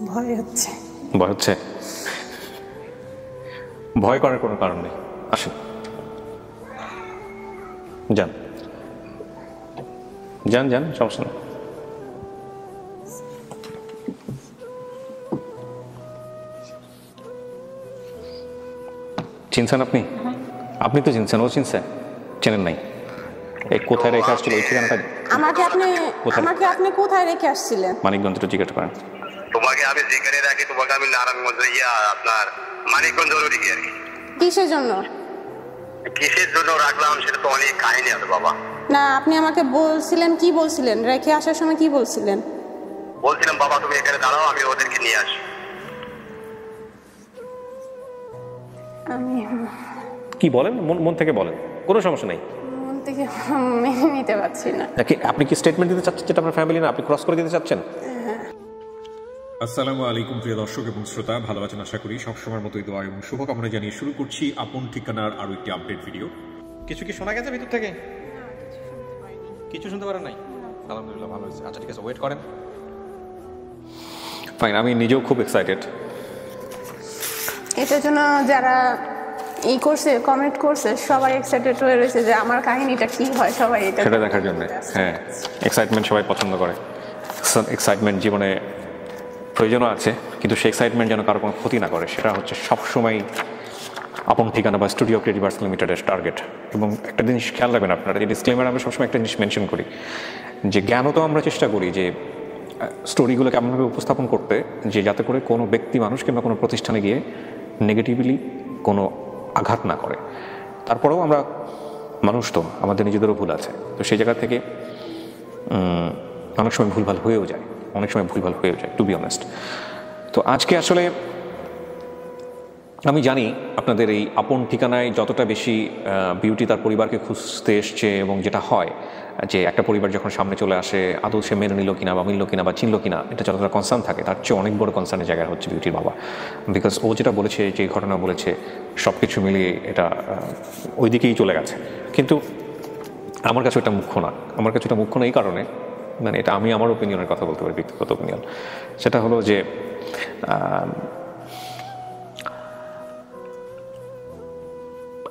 ভয় হচ্ছে। ভয় হচ্ছে? ভয় করার কোনো কারণ নেই, আসেন যান যান যান, সমস্যা নেই। চিনছেন আপনি? আপনি তো চিনছেন, ও চিনছে? চেনেন নাই? এই কোথায় রেখে আসছিল ওই ঠিকানাটা? আমাকে আপনি কোথায় রেখে আসছিলেন? মানিকগঞ্জ একটু জিজ্ঞাসা করেন। তোমাকে আমি যেখানে রাখি তোমাকে আমি নারায়ণগঞ্জ আপনার মানিকগঞ্জ রেখে আর কি। কিসের জন্য? কিসের জন্য রাখলাম সেটা তো অনেক কাহিনী আছে বাবা। না, আপনি আমাকে বলছিলেন, কি বলছিলেন রেখে আসার সময়? কি বলছিলেন? বলছিলাম বাবা তুমি এখানে দাঁড়াও, আমি ওদেরকে নিয়ে আসি। আমি কি বলেন? মন থেকে বলেন, কোনো সমস্যা নেই। মন থেকে মেনে নিতে পারছি না। আপনি কি স্টেটমেন্ট দিতে চাচ্ছেন যেটা আপনার ফ্যামিলি না আপনি ক্রস করে দিতে চাচ্ছেন? আসসালামু আলাইকুম প্রিয় দর্শক এবং শ্রোতা, ভালো আছেন আশা করি। সবসময়ের মতোই দোয়া এবং শুভকামনা জানিয়ে শুরু করছি আপন ঠিকানার আরো একটি আপডেট ভিডিও। কিছু কি শোনা গেছে ভিতর থেকে? কিছু শুনতে পারেন নাই? আলহামদুলিল্লাহ, ভালো হয়েছে। আচ্ছা ঠিক আছে, ওয়েট করেন। ফাইন, আমি নিজেও খুব এক্সাইটেড এটার জন্য। যারা এই কোর্সে কমেন্ট করছে সবাই এক্সাইটেড হয়ে রয়েছে যে আমার কাহিনীটা কি হয়, সবাই এটা সেটা দেখার জন্য। হ্যাঁ, এক্সাইটমেন্ট সবাই পছন্দ করে। এক্সাইটমেন্ট জীবনে প্রয়োজনও আছে, কিন্তু সেই এক্সাইটমেন্ট যেন কারো কোনো ক্ষতি না করে, সেটা হচ্ছে সবসময় আপন ঠিকানা বা স্টুডিও ক্রিয়েটিভার্স লিমিটেডের টার্গেট। এবং একটা জিনিস খেয়াল রাখবেন আপনারা, যে ডিসক্লেমার আমরা সবসময় একটা জিনিস মেনশন করি, যে জ্ঞানও তো আমরা চেষ্টা করি যে স্টোরিগুলোকে এমনভাবে উপস্থাপন করতে যে যাতে করে কোনো ব্যক্তি মানুষ কিংবা কোনো প্রতিষ্ঠানে গিয়ে নেগেটিভলি কোনো আঘাত না করে। তারপরেও আমরা মানুষ, তো আমাদের নিজেদেরও ভুল আছে, তো সেই জায়গা থেকে অনেক সময় ভুলভাল হয়েও যায়, টু বি অনেস্ট। তো আজকে আসলে আমি জানি আপনাদের এই আপন ঠিকানায় যতটা বেশি বিউটি তার পরিবারকে খুঁজতে এসছে, এবং যেটা হয় যে একটা পরিবার যখন সামনে চলে আসে আদৌ সে মেনে নিল কিনা বা মিলল কিনা বা চিনল কিনা, এটা যতটা কনসার্ন থাকে তার চেয়ে অনেক বড় কনসার্নের জায়গা হচ্ছে বিউটির বাবা। বিকজ ও যেটা বলেছে, যে ঘটনা বলেছে, সব কিছু মিলিয়ে এটা ওই দিকেই চলে গেছে। কিন্তু আমার কাছে এটা মুখ্য না। আমার কাছে এটা মুখ্য না এই কারণে, মানে এটা আমি আমার ওপিনিয়নের কথা বলতে পারি, ব্যক্তিগত ওপিনিয়ন। সেটা হলো যে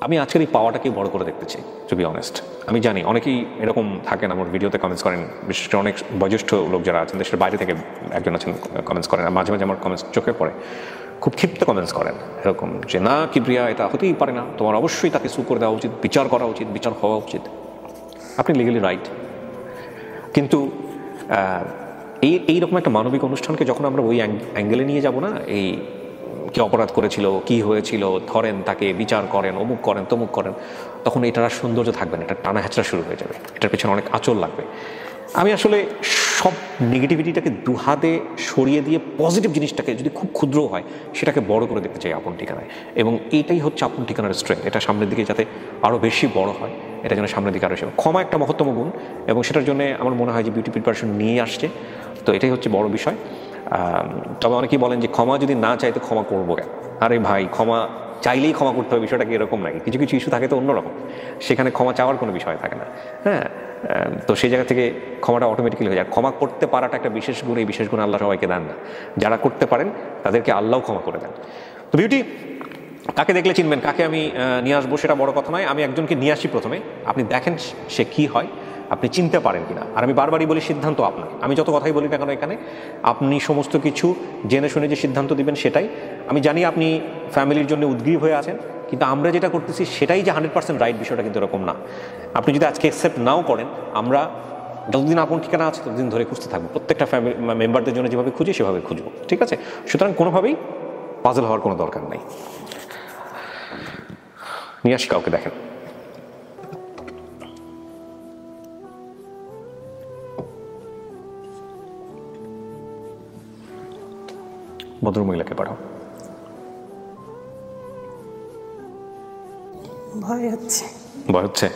আমি আজকের এই পাওয়াটাকে বড় করে দেখতে চাই, টু বি অনেস্ট। আমি জানি অনেকেই এরকম থাকেন, আমার ভিডিওতে কমেন্টস করেন, বিশেষ করে অনেক বয়োজ্যেষ্ঠ লোক যারা আছেন, দেশের বাইরে থেকে একজন আছেন, কমেন্টস করেন। আর মাঝে মাঝে আমার কমেন্টস চোখে পড়ে, খুব ক্ষিপ্ত কমেন্টস করেন এরকম, যে না কিবরিয়া, এটা হতেই পারে না, তোমার অবশ্যই তাকে সু করে দেওয়া উচিত, বিচার করা উচিত, বিচার হওয়া উচিত। আপনি লিগালি রাইট, কিন্তু এইরকম একটা মানবিক অনুষ্ঠানকে যখন আমরা ওই অ্যাঙ্গেলে নিয়ে যাব না, এই কি অপরাধ করেছিল, কি হয়েছিল, ধরেন তাকে বিচার করেন, অমুক করেন, তমুক করেন, তখন এটার আর সৌন্দর্য থাকবে না, এটা টানা হ্যাচড়া শুরু হয়ে যাবে, এটার পেছনে অনেক আঁচল লাগবে। আমি আসলে সব নেগেটিভিটিটাকে দুহাতে সরিয়ে দিয়ে পজিটিভ জিনিসটাকে, যদি খুব ক্ষুদ্র হয়, সেটাকে বড় করে দেখতে চাই আপন ঠিকানায়। এবং এইটাই হচ্ছে আপন ঠিকানার স্ট্রেংথ। এটা সামনের দিকে যাতে আরও বেশি বড় হয়, এটা যেন সামনের দিকে আরও বেশি। ক্ষমা একটা মহত্তম গুণ, এবং সেটার জন্য আমার মনে হয় যে বিউটি প্রিপারেশন নিয়ে আসছে, তো এটাই হচ্ছে বড় বিষয়। তবে অনেকেই বলেন যে ক্ষমা যদি না চাই তো ক্ষমা করবো কেন? আরে ভাই, ক্ষমা চাইলেই ক্ষমা করতে হবে, বিষয়টা কি এরকম নাকি? কিছু কিছু ইস্যু থাকে তো অন্যরকম, সেখানে ক্ষমা চাওয়ার কোনো বিষয় থাকে না। হ্যাঁ, তো সেই জায়গা থেকে ক্ষমাটা অটোমেটিক্যালি হয়ে যায়। ক্ষমা করতে পারাটা একটা বিশেষ গুণ, এই বিশেষ গুণ আল্লাহ সবাইকে দেন না। যারা করতে পারেন তাদেরকে আল্লাহও ক্ষমা করে দেন। তো বিউটি কাকে দেখলে চিনবেন, কাকে আমি নিয়ে আসবো সেটা বড় কথা নয়। আমি একজনকে নিয়ে আসি প্রথমে, আপনি দেখেন সে কি হয়, আপনি চিনতে পারেন কিনা। আর আমি বারবারই বলি, সিদ্ধান্ত আপনার। আমি যত কথাই বলি না কেন এখানে, আপনি সমস্ত কিছু জেনে শুনে যে সিদ্ধান্ত দিবেন সেটাই। আমি জানি আপনি ফ্যামিলির জন্য উদ্গ্রীব হয়ে আছেন, কিন্তু আমরা যেটা করতেছি সেটাই যে 100% রাইট, বিষয়টা কিন্তু এরকম না। আপনি যদি আজকে অ্যাকসেপ্ট নাও করেন, আমরা যতদিন আপন ঠিকানা আছে ততদিন ধরে খুঁজতে থাকবো। প্রত্যেকটা ফ্যামিলি মেম্বারদের জন্য যেভাবে খুঁজি সেভাবে খুঁজবো, ঠিক আছে? সুতরাং কোনোভাবেই পাজল হওয়ার কোনো দরকার নেই। নিয়ে আসি কাউকে, দেখেন। ভদ্রমহিলাকে পাঠাও। ভয় হচ্ছে। ভয় হচ্ছে?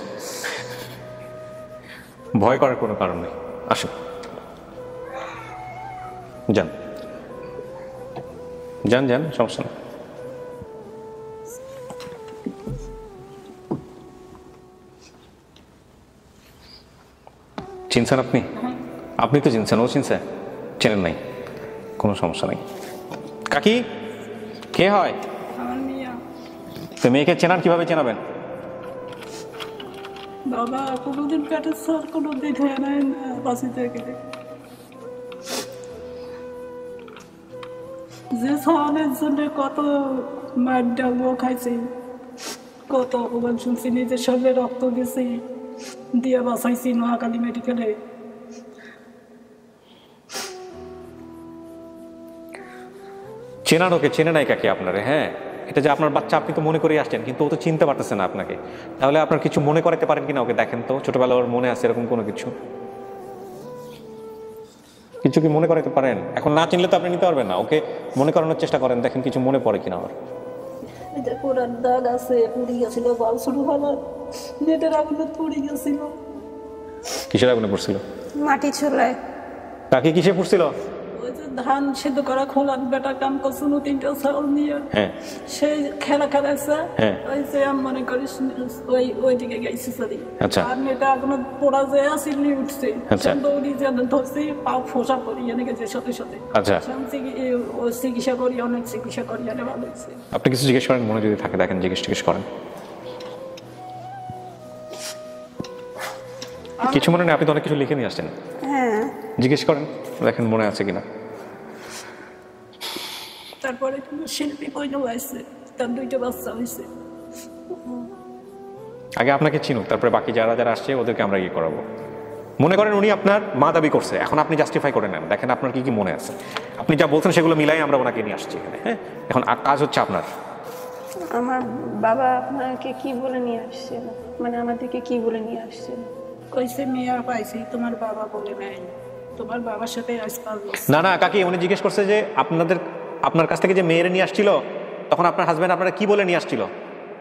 ভয় করার কোনো কারণ নেই, আসেন যান যান যান, সমস্যা নেই। চিনছেন আপনি? আপনি তো চিনছেন, ও চিনছে? চেনেন নাই? কোনো সমস্যা নেই। কাকি কে হয়? আমার মেয়ে। তো মেয়েকে চেনান, কিভাবে চেনাবেন? বাবা কোনোদিন পেটের স্যার কোনো দেখে নেয় না, বাসি থেকে যে সাহানের জন্য কত মার ডালবো খাইছি, কত অপমান শুনছি, নিজের সঙ্গে রক্ত গেছি দিয়ে বাঁচাইছি নোয়াখালী মেডিকেলে। চেনান ওকে, চেনে নাই কাকে আপনারে? হ্যাঁ, এটা যে আপনার বাচ্চা আপনি তো মনে করে আসছেন, কিন্তু ও তো চিনতে পারতেছে না আপনাকে। তাহলে আপনার কিছু মনে করাতে পারেন কিনা ওকে, দেখেন তো ছোটবেলা ওর মনে আছে এরকম কোনো কিছু? কিছু কি মনে করাতে পারেন? এখন না চিনলে তো আপনি নিতে পারবেন না, ওকে মনে করানোর চেষ্টা করেন, দেখেন কিছু মনে পড়ে কিনা ওর। এই যে পুরার দাগ আছে, পুড়ে গেছিল বাল শুরু হলো, নেটের আগুনে পুড়ে গেছিল। কিসের আগুনে পড়ছিল? মাটি চুলায়। কাকে কিসে পড়ছিল? ওই যে ধান সেদ্ধ করা খোলার বেটা কাম করছিল 3টা চাউল নিয়ে, হ্যাঁ সেই খেলা খেলাইছে। হ্যাঁ। ওই যে আমি মনে করিস ওইদিকে গেছি সরি। আচ্ছা। আর মেয়েটা এখনো পোড়া যে চিল্লি উঠছে, আচ্ছা। দৌড়ি যে ধরছি পা ফোসা করি এনেকে যে সাথে সাথে। আচ্ছা। চিকিৎসা করি, অনেক চিকিৎসা করি, এনে ভালো হয়েছে। আপনি কিছু জিজ্ঞেস করেন, মনে যদি থাকে দেখেন, জিজ্ঞেস করেন। কিছু মনে নেই, আপনি তো অনেক কিছু লিখে নিয়ে আসছেন। হ্যাঁ, জিজ্ঞেস করেন, দেখেন মনে আছে কিনা। তারপরে কোনো শিল্পী বইনও আছে, তার 2টা বাচ্চা হয়েছে। আগে আপনাকে চিনুক, তারপরে বাকি যারা যারা আসছে ওদেরকে আমরা ইয়ে করাবো। মনে করেন উনি আপনার মা দাবি করছে, এখন আপনি জাস্টিফাই করে নেন, দেখেন আপনার কি কি মনে আছে। আপনি যা বলছেন সেগুলো মিলাই আমরা ওনাকে নিয়ে আসছি এখানে। হ্যাঁ, এখন কাজ হচ্ছে আপনার। আমার বাবা আপনাকে কি বলে নিয়ে আসছিল, মানে আমাদেরকে কি বলে নিয়ে আসছিল? কইছে মেয়ে পাইছি, তোমার বাবা বলে নাই, তোমার বাবার সাথে আজ 5 বছর। না না কাকি, উনি জিজ্ঞেস করছে যে আপনার কাছ থেকে যে মেয়েরে নিয়ে আসছিল, তখন আপনার হাজবেন্ড আপনারা কি বলে নিয়ে আসছিল?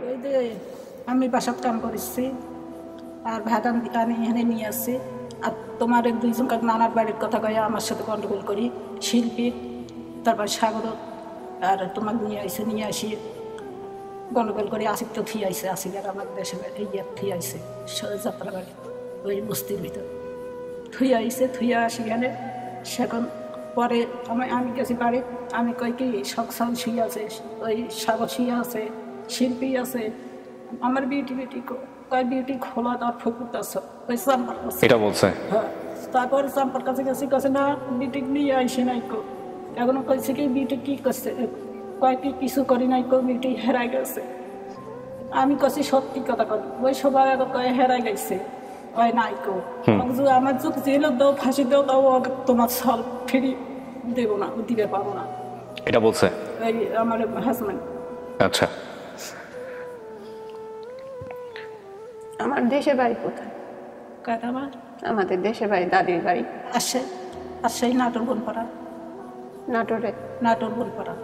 ওই যে আমি বাসাত কাম করেছি আর ভাত আমি এখানে নিয়ে আসছি, আর তোমার 2জন নানার বাড়ির কথা কয়ে আমার সাথে গন্ডগোল করি, শিল্পী তারপর সাগর আর তোমাকে নিয়ে আসি গন্ডগোল করে আসিফ তো থুই আইসে, আসিফ আর আমার দেশে এই থুই আইসে যাত্রা বাড়ি ওই বস্তির ভিতর থুইয়া আসি গেলে। সেখন পরে আমি গেছি বাড়ি, আমি কই কি সকসাল শুয়ে আছে, ওই সাগর শুয়ে আছে, শিল্পী আছে, আমার বিউটি কয় বিউটি খোলা তার ফুকুত আছে ওই চাম্পার কাছে। এটা বলছে? হ্যাঁ। তারপরে চাম্পার কাছে গেছি, কাছে না বিউটি নিয়ে আইসে নাই কো, এখনো কইছে কি বিউটি কি করছে, কয় কি কিছু করি নাই কো, বিউটি হেরাই গেছে। আমি কাছে সত্যি কথা কই, ওই সবাই কয় হেরাই গেছে, ওই নাই কো। আমার যুগ জেল দাও, ফাঁসি দাও, তাও তোমার সল ফিরি দেবো না, দিতে পারবো না। এটা বলছে এই আমার হাজবেন্ড। আচ্ছা, আমার দেশের বাড়ি কোথায়? কাটা আমার আমাদের দেশের বাড়ি দাদির বাড়ি সেই নাটোর বনপাড়া। নাটোর বনপাড়া।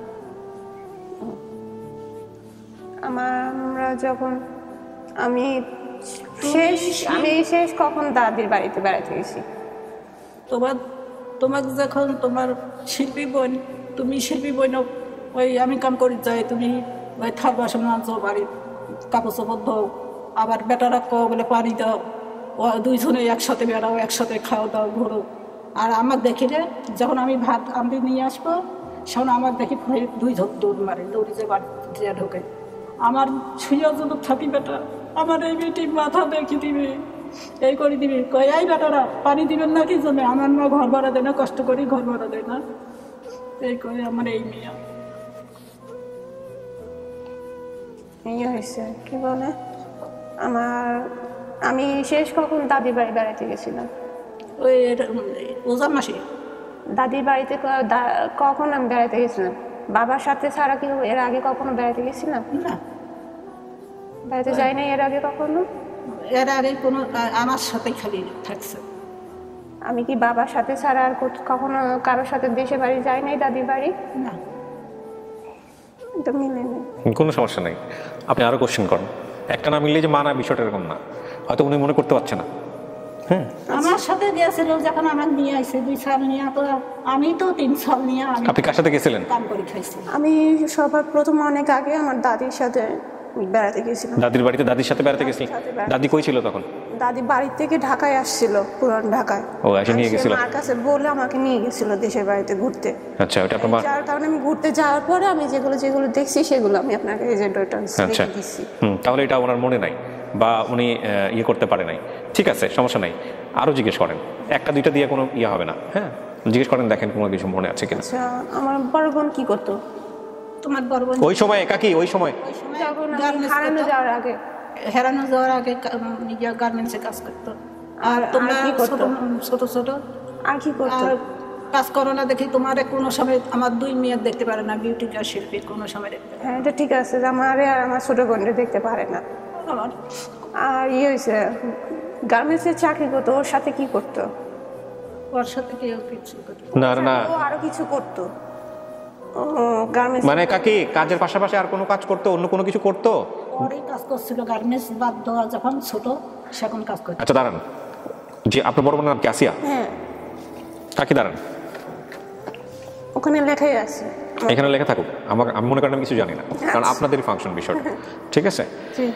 আমরা যখন আমি শেষ কখন দাদির বাড়িতে বেড়াতে গেছি? তোমাকে যখন তোমার শিল্পী বোন, তুমি শিল্পী বোন ওই আমি কাম করি যাই, তুমি ওই থাল বাসন আনছো বাড়ির, কাপড় চোপড় দাও, আবার বেটারা কো বলে পানি দাও, ও 2জনে একসাথে বেড়াও, একসাথে খাও দাও, ঘোরো। আর আমার দেখিলে যখন আমি ভাত আমি নিয়ে আসবো, সেখন আমার দেখি 2 দৌড় মারে, দৌড়ি যে বাড়িতে ঢোকে। আমার ছুঁয়া যদি থাকি বেটা, আমার এই বেটি মাথা দেখি দিবে, এই করে দিবি, কয় এই বেটারা পানি দিবেন না কি জন্য, আমার মা ঘর ভাড়া দেয় না, কষ্ট করি ঘর ভাড়া দেয় না, এই করে আমার এই মেয়ে। হয়েছে কি বলে, আমি শেষ কখন দাদির বাড়ি বেড়াতে গেছিলাম? ওই ওজার মাসে দাদির বাড়িতে কখন আমি বেড়াতে গেছিলাম? বাবার সাথে ছাড়া কি এর আগে কখনো বেড়াতে গেছিলাম? না, বেড়াতে যাই না এর আগে কখনো। এর আগে কোনো আমার সাথে খালি থাকছে। আমি কি বাবার সাথে ছাড়া আর কখনো কারোর সাথে দেশে বাড়ি যাই নাই, দাদির বাড়ি? না, এটা মিলে নেই। কোনো সমস্যা নেই, আপনি আরো কোশ্চেন করেন। একটা না মিললে যে মানা, বিষয়টা এরকম না, হয়তো উনি মনে করতে পারছে না। হ্যাঁ, আমার সাথে গিয়েছিল যখন আমার নিয়ে আইছে 2 সাল নিয়ে, তো আমি তো 3 সাল নিয়ে আমি আপনি কার সাথে গেছিলেন? কাম করে খাইছি। আমি সবার প্রথম অনেক আগে আমার দাদির সাথে বেড়াতে গেছিলাম। দাদির বাড়িতে দাদির সাথে বেড়াতে গেছিলেন? সাথে বেড়াতে দাদি কই ছিল তখন? দাদি বাড়ি থেকে ঢাকায় আসছিল, পুরান ঢাকায়। ও, এসে নিয়ে আর সে গেছিল? মার কাছে বলে আমাকে নিয়ে গেছিল দেশের বাড়িতে ঘুরতে। আচ্ছা, ওটা আপনার মা? যার কারণে আমি ঘুরতে যাওয়ার পরে আমি যেগুলো দেখছি সেগুলো আমি আপনাকে এজেন্ট আচ্ছা, দিচ্ছি। তাহলে এটা ওনার মনে নাই বা উনি ইয়ে করতে পারে নাই। ঠিক আছে, সমস্যা নাই, আরো জিজ্ঞেস করেন, একটা দুইটা দিয়ে কোনো ইয়ে হবে না। হ্যাঁ, জিজ্ঞেস করেন, দেখেন কোনো কিছু মনে আছে কিনা। আচ্ছা, আমার বড় বোন কি করতো? তোমার বড় বোন ওই সময় একাকি, ওই সময় যখন আমি হারানো যাওয়ার আগে, হেরানো যাওয়ার আগে গার্মেন্টসে কাজ করতো। আর তোমরা কি করতো? ছোট ছোট আর কি করতো? আর কাজ করো না দেখি তোমার কোনো সময় আমার 2 মেয়ে দেখতে পারে না, বিউটি আর শিল্পী কোনো সময় দেখতে পারে হ্যাঁ, এটা ঠিক আছে যে আমারে আর আমার ছোট বোনরে দেখতে পারে না। না। আমার আর হয়েছে গার্মেন্টসের চাকরি করতো, ওর সাথে কি করতো? ওর সাথে কেউ কিছু করতো না না, ও আরো কিছু করতো। ও গার্মেন্টস মানে কাকি কাজের পাশাপাশি আর কোনো কাজ করতো, অন্য কোনো কিছু করতো? পরেই কাজ করছিল, গার্মেন্টস বাদ দেওয়া যখন ছোট সেখন কাজ করতো। আচ্ছা দাঁড়ান, যে আপনার বড় বোনের নাম কি আসিয়া? হ্যাঁ, কাকি দাঁড়ান, ওখানে লেখাই আছে। এখানে লেখা থাকুক, আমি মনে করেন আমি কিছু জানি না, কারণ আপনাদেরই ফাংশন বিষয়টা। ঠিক আছে, জি।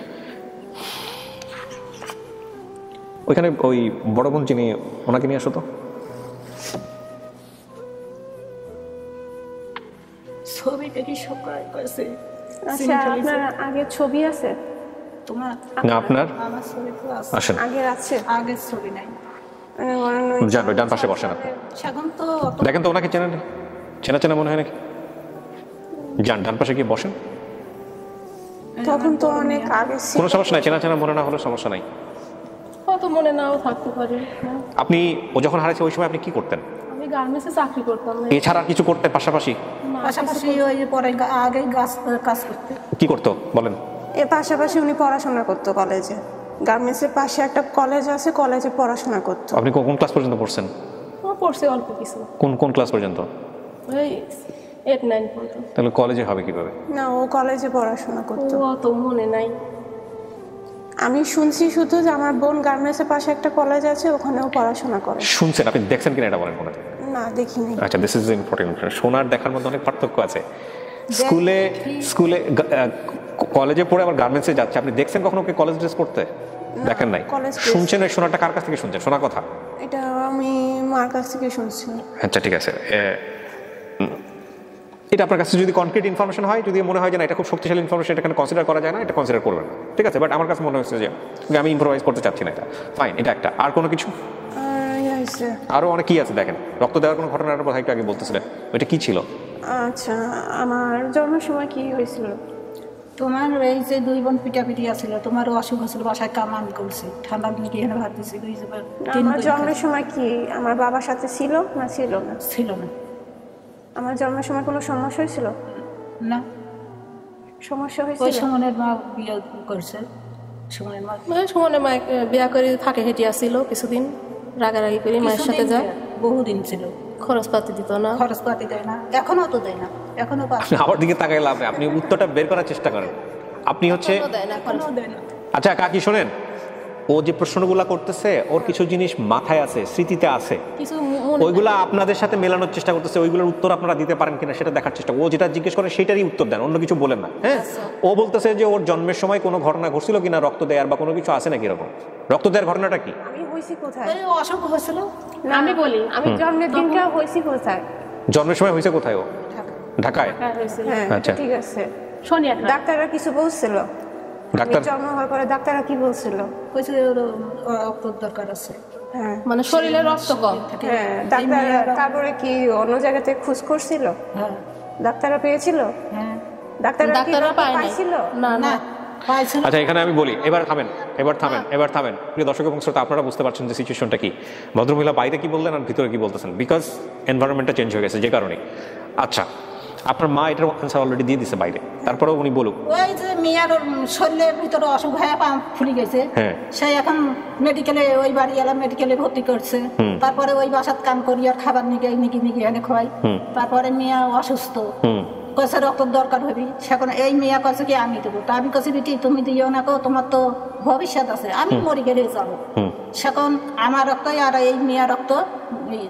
ওইখানে ওই বড় বোন যিনি, ওনাকে নিয়ে আসো তো। ছবি দেখি সবাই করেছে। আচ্ছা, আপনার আগের ছবি আছে? তোমার না আপনার? আমার ছবি তো আছে, আসেন, আগের আছে? আগের ছবি নাই। যান ওই ডান পাশে বসেন আপনি। সেখন তো দেখেন তো ওনাকে চেনেন, চেনা চেনা মনে হয় নাকি? যান ডান পাশে গিয়ে বসেন। তখন তো অনেক আগে ছিল। কোনো সমস্যা নাই, চেনা চেনা মনে না হলে সমস্যা নাই। হয়তো মনে নাও থাকতে পারে। আপনি, ও যখন হারাইছে ওই সময় আপনি কি করতেন? আমি গার্মেন্টসে চাকরি করতাম। এছাড়া আর কিছু করতেন পাশাপাশি? পাশাপাশি ওই পরে আগে কাজ করতে। কি করতো বলেন? এর পাশাপাশি উনি পড়াশোনা করতো কলেজে। গার্মেন্টসের পাশে একটা কলেজ আছে, কলেজে পড়াশোনা করতো। আপনি কোন ক্লাস পর্যন্ত পড়ছেন? পড়ছি অল্প কিছু, কোন ক্লাস পর্যন্ত? ওই 8-9 পর্যন্ত। তাহলে কলেজে হবে কিভাবে? না, ও কলেজে পড়াশোনা করতো। ও অত মনে নাই। আমি শুনছি শুধু যে আমার বোন গার্মেন্টসের পাশে একটা কলেজ আছে, ওখানেও পড়াশোনা করে। শুনছেন? আপনি দেখছেন কিনা এটা বলেন কোনটা? না, দেখিনি। আচ্ছা, দিস ইজ ইম্পর্টেন্ট। শোনার দেখার মধ্যে অনেক পার্থক্য আছে। স্কুলে কলেজে পড়ে আবার গার্মেন্টসে যাচ্ছে, আপনি দেখছেন কখনো কি কলেজ ড্রেস পড়তে? দেখেন নাই। College dress. শুনছেন? ওই শোনাটা কার কাছ থেকে শুনছেন? শোনা কথা এটা আমি মার কাছ থেকে শুনছি। আচ্ছা ঠিক আছে, এটা আপনার কাছে যদি কনক্রিট ইনফরমেশন হয়, যদি মনে হয় যে না এটা খুব শক্তিশালী ইনফরমেশন, এটা কনসিডার করা যায় না, এটা কনসিডার করবেন না, ঠিক আছে। বাট আমার কাছে মনে হচ্ছে যে আমি ইম্প্রোভাইজ করতে চাচ্ছি না, এটা ফাইন। এটা একটা। আর কোনো কিছু? আরো অনেক কি আছে দেখেন। রক্ত দেওয়ার কোনো ঘটনার কথা একটু আগে বলতেছিলেন, ওইটা কি ছিল? আচ্ছা, আমার জন্মের সময় কি হয়েছিল? তোমার এই যে 2 বোন পিটাপিটি আছিল, তোমার অসুখ হয়েছিল, বাসায় কামান করছে, ঠান্ডা নিয়ে এখানে ভাত দিছি। আমার জন্মের সময় কি আমার বাবার সাথে ছিল না ছিল না? ছিল না। আমার জন্মের সময় কোনো সমস্যা হয়েছিল না, সমস্যা ওই হয়েছিল? সুমনের মা বিয়ে করছে। সুমনের মা সুমনের মা বিয়া করে ফাঁকে হেঁটে আসছিল কিছুদিন, রাগারাগি করে মায়ের সাথে যায়। বহুদিন ছিল, খরচপাতি দিত না। খরচপাতি দেয় না, এখনো তো দেয় না, এখনো আপনি আমার দিকে তাকাই লাভ নেই, আপনি উত্তরটা বের করার চেষ্টা করেন। আপনি হচ্ছে দেয় না, এখনো দেয় না। আচ্ছা কাকি শোনেন, ও যে প্রশ্নগুলা করতেছে ওর কিছু জিনিস মাথায় আছে, স্মৃতিতে আছে, কিছু মনে ওইগুলা আপনাদের সাথে মেলানোর চেষ্টা করতেছে। ওইগুলোর উত্তর আপনারা দিতে পারেন কিনা সেটা দেখার চেষ্টা। ও যেটা জিজ্ঞেস করে সেটারই উত্তর দেন, অন্য কিছু বলেন না। হ্যাঁ, ও বলতেছে যে ওর জন্মের সময় কোনো ঘটনা ঘটছিল কিনা, রক্ত দেয়ার বা কোনো কিছু আছে নাকি এরকম। রক্ত দেওয়ার ঘটনাটা কি? আমি হয়েছি কোথায়? এই অসুখ হয়েছিল না, আমি বলি, আমি জন্মের দিনটা হয়েছি কোথায়? জন্মের সময় হয়েছে কোথায়? ও ঢাকায়। হয়েছিল হ্যাঁ, আচ্ছা। ঠিক আছে। শনিয়ার ডাক্তাররা কিছু বলছিল? ডাক্তার আমি জন্ম হওয়ার পরে ডাক্তাররা কি বলছিল? হয়েছে, রক্তর দরকার আছে। হ্যাঁ মানে শরীরে রক্ত কম। হ্যাঁ, ডাক্তার তারপরে কি অন্য জায়গাতে খোঁজ করছিল? হ্যাঁ ডাক্তাররা পেয়েছিল? হ্যাঁ, ডাক্তাররা ডাক্তাররা পায় নাই। পাইছিল? না না, না পাইছিল। আচ্ছা এখানে আমি বলি, এবার থামেন। প্রিয় দর্শক এবং শ্রোতা, আপনারা বুঝতে পারছেন যে সিচুয়েশনটা কি। ভদ্রমহিলা বাইরে কি বললেন আর ভিতরে কি বলতেছেন, বিকজ এনভায়রনমেন্টটা চেঞ্জ হয়ে গেছে যে কারণে। আচ্ছা, আপনার মা এটার আনসার অলরেডি দিয়ে দিছে বাইরে, তারপরেও উনি বলুক। ওই যে মেয়ের শরীরের ভিতরে অসুখ হয়ে পা ফুলে গেছে, হ্যাঁ। সে এখন মেডিকেলে, ওই বাড়ি এলাম মেডিকেলে ভর্তি করছে। তারপরে ওই বাসাত কাম করি আর খাবার নিকে এনে খাওয়াই। তারপরে মেয়ে অসুস্থ, কয়েছে রক্তর দরকার হবি। সেখন এই মেয়ে কয়েছে কি আমি দেবো, তা আমি কাছে বিটি তুমি দিও না, কো তোমার তো ভবিষ্যৎ আছে, আমি মরি গেলে যাবো। সেখন আমার রক্ত আর এই মেয়ে রক্ত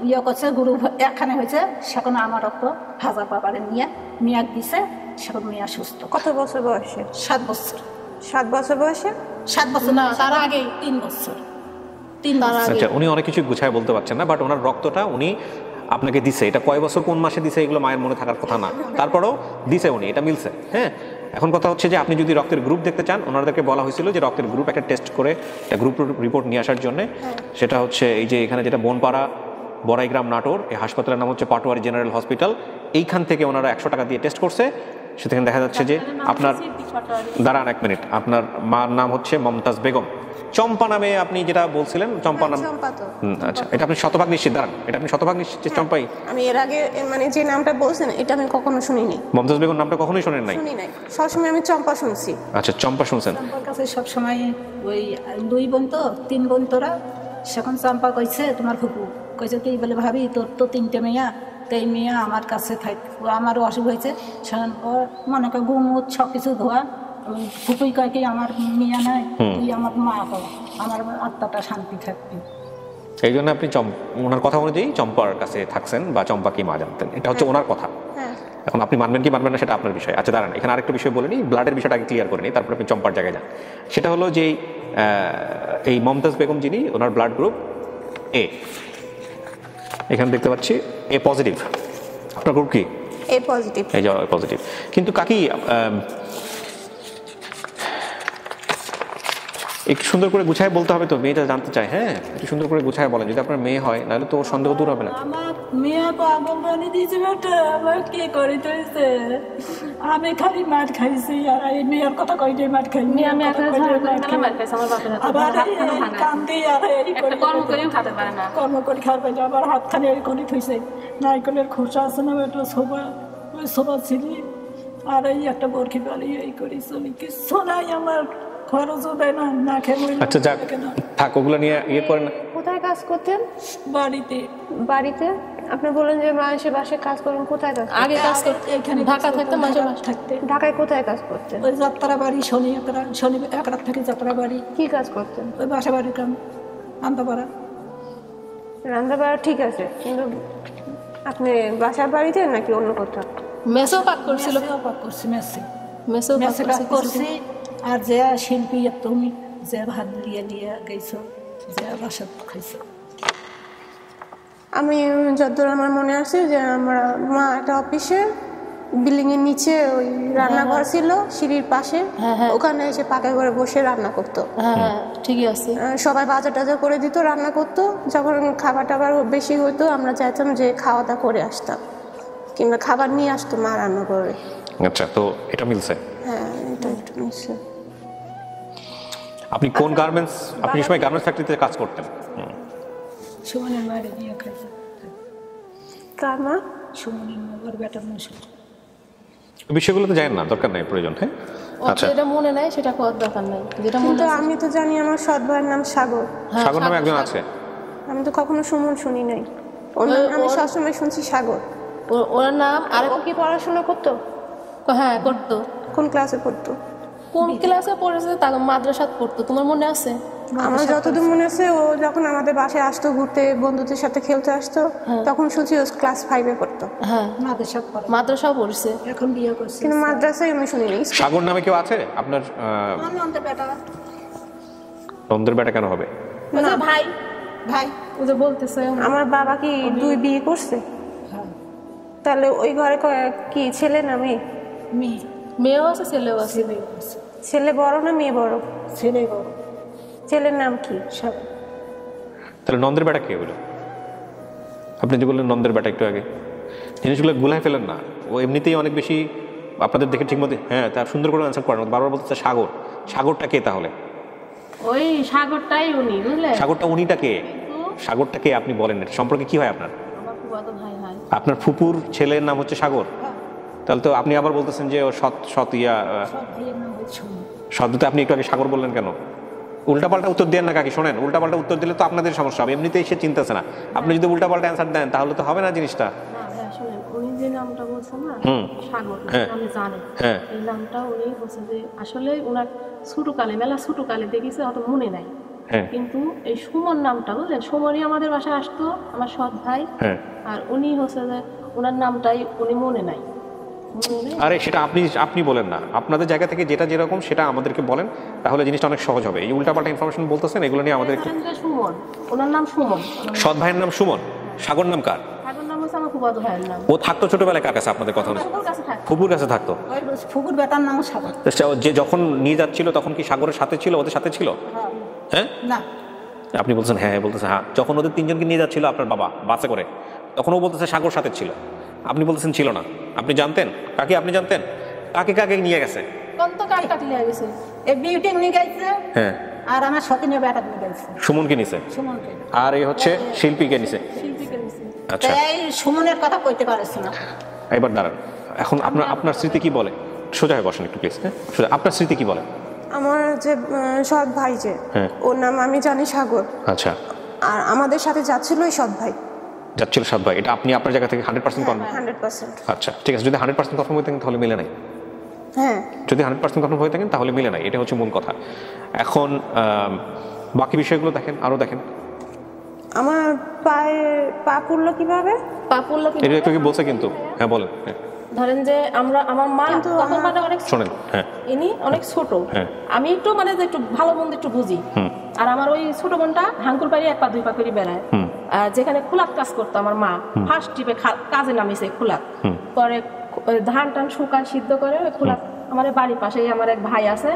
ইয়ে করছে, গুরু একখানে হয়েছে। সেখন আমার রক্ত হাজার পাবারে নিয়ে মেয়াক দিছে, সেখন মেয়ে সুস্থ। কত বছর বয়সে? 7 বছর। 7 বছর বয়সে? 7 বছর না, তার আগে 3 বছর। 3 বছর। আচ্ছা, উনি অনেক কিছু গুছায় বলতে পারছেন না, বাট ওনার রক্তটা উনি আপনাকে দিছে। এটা কয় বছর কোন মাসে দিছে এগুলো মায়ের মনে থাকার কথা না, তারপরেও দিছে উনি, এটা মিলছে। হ্যাঁ, এখন কথা হচ্ছে যে আপনি যদি রক্তের গ্রুপ দেখতে চান, ওনাদেরকে বলা হয়েছিল যে রক্তের গ্রুপ একটা টেস্ট করে একটা গ্রুপ রিপোর্ট নিয়ে আসার জন্য। সেটা হচ্ছে এই যে এখানে যেটা বনপাড়া বড়াইগ্রাম নাটোর, এই হাসপাতালের নাম হচ্ছে পাটোয়ারি জেনারেল হসপিটাল। এইখান থেকে ওনারা 100 টাকা দিয়ে টেস্ট করছে। সেখানে দেখা যাচ্ছে যে আপনার, দাঁড়ান 1 মিনিট, আপনার মার নাম হচ্ছে মমতাজ বেগম। চম্পা নামে আপনি যেটা বলছিলেন, চম্পা নাম, চম্পা তো। আচ্ছা, এটা আপনি শতভাগ নিশ্চিত? দাঁড়ান, এটা আপনি শতভাগ নিশ্চিত যে চম্পাই? আমি এর আগে মানে যে নামটা বলছেন এটা আমি কখনো শুনিনি। মমতাজ বেগম নামটা কখনোই শোনেন নাই? শুনি নাই, সবসময় আমি চম্পা শুনছি। আচ্ছা, চম্পা শুনছেন। চম্পার কাছে সবসময় ওই 2 বোন তো 3 বোন তোরা। সেখন চম্পা কইছে তোমার ফুপু কইছে কি বলে, ভাবি তোর তো 3টে মেয়া, তাই মেয়া আমার কাছে থাকবো, আমারও অসুখ হয়েছে। সেখান মনে কর গুমুট সব কিছু ধোয়া, ওই ফুপুই কয় কি আমার মেয়া নাই, তুই আমার মা কর, আমার আত্মাটা শান্তি থাকবে। এই জন্য আপনি ওনার কথা অনুযায়ী চম্পার কাছে থাকছেন বা চম্পা কি মা জানতেন, এটা হচ্ছে ওনার কথা। এখন আপনি মানবেন কি মানবেন না সেটা আপনার বিষয়। আচ্ছা দাঁড়ান, এখানে আরেকটা বিষয় বলে নিই, ব্লাডের বিষয়টা আগে ক্লিয়ার করে নিই, তারপর আপনি চম্পার জায়গায় যান। সেটা হলো যে এই মমতাজ বেগম যিনি, ওনার ব্লাড গ্রুপ এ, এখানে দেখতে পাচ্ছি এ পজিটিভ। আপনার গ্রুপ কি? এ পজিটিভ। এই যে পজিটিভ। কিন্তু কাকি একটু সুন্দর করে গুছায় বলতে হবে তো, মেয়েটা জানতে চায়। হ্যাঁ, একটু সুন্দর করে গুছায় বলেন, যদি আপনার মেয়ে হয়, নাহলে তো সন্দেহ দূর হবে না। আমার মেয়ে পাগল বানিয়ে দিয়েছে বেটা, আমার কি করে দিয়েছে? আমি খালি মার খাইছি, আর এই মেয়ের কথা কই যে মার খাই। আমি একটা ঝগড়া করে মেলা মার খাইছি আমার বাপের হাতে। আবার কান্দি আর এই করে কর্ম করেও খেতে পারে না। কর্ম করে খাওয়ার পাইলে আবার হাত খালি এই করে থইছে। নারকেলের খোসা আছে না বেটা, সোফা, ওই সোফা ছিলি, আর এই একটা বরখি বালি এই করি চলি, কিছু নাই আমার, খরচও দেয় না, না খেয়ে। আচ্ছা যাক, থাক, ওগুলো নিয়ে ইয়ে করেন। কোথায় কাজ করতেন? বাড়িতে। বাড়িতে? আপনি বলেন যে মানুষের বাসায় কাজ করেন, কোথায় কাজ? আগে কাজ করতে এখানে ঢাকা থাকতে মাঝে মাঝে থাকতে। ঢাকায় কোথায় কাজ করতেন? ওই যাত্রা বাড়ি, শনি এক রাত থেকে যাত্রা বাড়ি। কি কাজ করতেন? ওই বাসা বাড়ির কাম, আন্দাপাড়া। রান্নাবাড়া ঠিক আছে, কিন্তু আপনি বাসার বাড়িতে নাকি অন্য কোথাও? মেসেও পাক করছিল, পাক করছি, মেসে মেসেও পাক মেসে কাজ করছি। আর যে শিল্পী তুমি যে ভাত দিয়ে গেছো, যে বাসা খাইছো। আমি যতদূর আমার মনে আছে যে আমরা মা একটা অফিসে বিল্ডিং এর নিচে ওই রান্নাঘর ছিল সিঁড়ির পাশে, ওখানে এসে পাকা করে বসে রান্না করতো। হ্যাঁ ঠিকই আছে। সবাই বাজার টাজার করে দিত, রান্না করতো। যখন খাবার টাবার বেশি হতো আমরা চাইতাম যে খাওয়া দাওয়া করে আসতাম, কিংবা খাবার নিয়ে আসতো মা রান্না করে। আচ্ছা, তো এটা মিলছে। হ্যাঁ, এটা একটু মিলছে। আপনি কোন গার্মেন্টস, আপনি সময় গার্মেন্টস ফ্যাক্টরিতে কাজ করতেন? সুমনের মারে দিয়ে খাইছে। কার মা? সুমনের মা, ওর বেটা মুসল। বিষয়গুলো তো জানেন না, দরকার নাই, প্রয়োজন। হ্যাঁ, আচ্ছা, যেটা মনে নাই সেটা করার দরকার নাই, যেটা মনে কিন্তু আমি তো জানি আমার সৎ ভাইয়ের নাম সাগর। সাগর নামে একজন আছে? আমি তো কখনো সুমন শুনি নাই। আমি সবসময় শুনছি সাগর। ওর নাম। আর ও কি পড়াশোনা করতো? হ্যাঁ করতো। কোন ক্লাসে পড়তো? কোন ক্লাসে পড়েছে তা মাদ্রাসাত পড়তো, তোমার মনে আছে? আমার যতদূর মনে আছে, ও যখন আমাদের বাসায় আসতো ঘুরতে, বন্ধুদের সাথে খেলতে আসতো, তখন শুনছি ও ক্লাস 5-এ পড়তো। হ্যাঁ, মাদ্রাসাও পড়ছে, এখন বিয়ে করছে। কিন্তু মাদ্রাসায় আমি শুনিনি। সাগর নামে কেউ আছে আপনার? নন্দের বেটা কেন হবে? ভাই ভাই ও যে বলতেছে আমার বাবা কি 2 বিয়ে করছে? তাহলে ওই ঘরে কি ছেলে না মেয়ে? মেয়েও আছে, ছেলেও আছে। ছেলে বড় না মেয়ে বড়? ছেলে বড়। ছেলের নাম কি? তাহলে নন্দের বেটা কে হলো? আপনি যে বললেন নন্দের বেটা একটু আগে, জিনিসগুলো গুলায় ফেলেন না। ও এমনিতেই অনেক বেশি আপনাদের দেখে ঠিক মতো। হ্যাঁ, তার সুন্দর করে আনসার করেন। বারবার বলতেছে সাগর। সাগরটা কে তাহলে? ওই সাগরটাই উনি, বুঝলেন? সাগরটা উনিটা কে? সাগরটা কে আপনি বলেন, সম্পর্কে কি হয় আপনার? আমার ফুফাতো ভাই হয়। আপনার ফুপুর ছেলের নাম হচ্ছে সাগর? তাহলে তো আপনি আবার বলতেছেন যে ও সৎ শব্দতে আপনি একটু আগে সাগর বললেন কেন? উল্টাপাল্টা উত্তর দেন না কাকি, শোনেন, উল্টাপাল্টা উত্তর দিলে তো আপনাদের সমস্যা হবে। এমনিতেই সে চিন্তাছে না, আপনি যদি উল্টাপাল্টা অ্যান্সার দেন তাহলে তো হবে না জিনিসটা। উনি যে নামটা বলছেন না সাগর, আমি জানি এই নামটা উনি বলছে যে আসলে ওনার ছোটকালে, মেলা ছোটকালে দেখেছে, অত মনে নাই। কিন্তু এই সুমন নামটা, বুঝলেন, সুমনই আমাদের বাসায় আসতো, আমার সৎ ভাই। আর উনি হচ্ছে যে ওনার নামটাই উনি মনে নাই। আরে সেটা আপনি বলেন না, আপনাদের জায়গা থেকে যেটা যেরকম সেটা আমাদেরকে বলেন, তাহলে জিনিসটা অনেক সহজ হবে। এই উল্টাপাল্টা ইনফরমেশন বলতেছেন, এগুলো নিয়ে আমাদের একটু। সুমন, ওনার নাম সুমন। সৎ ভাইয়ের নাম সুমন, সাগর নাম কার? সাগর নাম হচ্ছে আমার ফুফাতো ভাইয়ের নাম। ও থাকতো ছোটবেলায় কার কাছে আপনাদের কথা হচ্ছে? ফুপুর কাছে থাকতো। ফুকুর বেটার নাম সাগর। যে যখন নিয়ে যাচ্ছিল তখন কি সাগরের সাথে ছিল, ওদের সাথে ছিল? হ্যাঁ না, আপনি বলছেন হ্যাঁ, বলতেছে হ্যাঁ। যখন ওদের তিনজনকে নিয়ে যাচ্ছিল আপনার বাবা বাসে করে, তখন ও বলতেছে সাগর সাথে ছিল, আপনি বলতেছেন ছিল না। আপনি জানতেন কাকে? আপনি জানতেন কাকে কাকে নিয়ে গেছে? এই বিউটি নিয়ে গেছে, হ্যাঁ, আর আমার সতীনের বেটা নিয়ে গেছে। সুমনকে নিছে, সুমনকে। আর এই হচ্ছে শিল্পীকে নিছে। আচ্ছা, এই সুমনের কথা কইতে পারছ না। এবার দাঁড়ান, এখন আপনার স্মৃতি কি বলে? সোজা হয়ে বসেন একটু প্লিজ। হ্যাঁ, সোজা। আপনার স্মৃতি কি বলে? আমার যে সৎ ভাই যে, ওর নাম আমি জানি সাগর। আচ্ছা, আর আমাদের সাথে যাচ্ছিল ওই সৎ ভাই। যাচ্ছিল সৎ ভাই, এটা আপনি আপনার জায়গা থেকে 100% কনফার্ম? 100%। আচ্ছা ঠিক আছে, যদি 100% কনফার্ম হয়ে থাকেন তাহলে মিলে নাই। হ্যাঁ, যদি 100% কনফার্ম হয়ে থাকেন তাহলে মিলে নাই, এটা হচ্ছে মূল কথা। এখন বাকি বিষয়গুলো দেখেন, আরো দেখেন। আমার পায়ে পা পড়লো কিভাবে? পা পড়লো এটা একটু কি বলছে কিন্তু? হ্যাঁ বলেন। ধরেন যে আমার মা তখন মানে অনেক শোনেন, হ্যাঁ ইনি অনেক ছোট, আমি একটু মানে একটু ভালো মন্দ একটু বুঝি। আর আমার ওই ছোট বোনটা হাঙ্কুল পাড়ি 1 পা 2 পা করে বেড়ায়। যেখানে খোলাত কাজ করতো আমার মা, ফার্স্ট ট্রিপে কাজে নামিছে খোলাত। পরে ধান টান শুকান সিদ্ধ করে ওই খোলাত আমার বাড়ির পাশেই আমার এক ভাই আছে,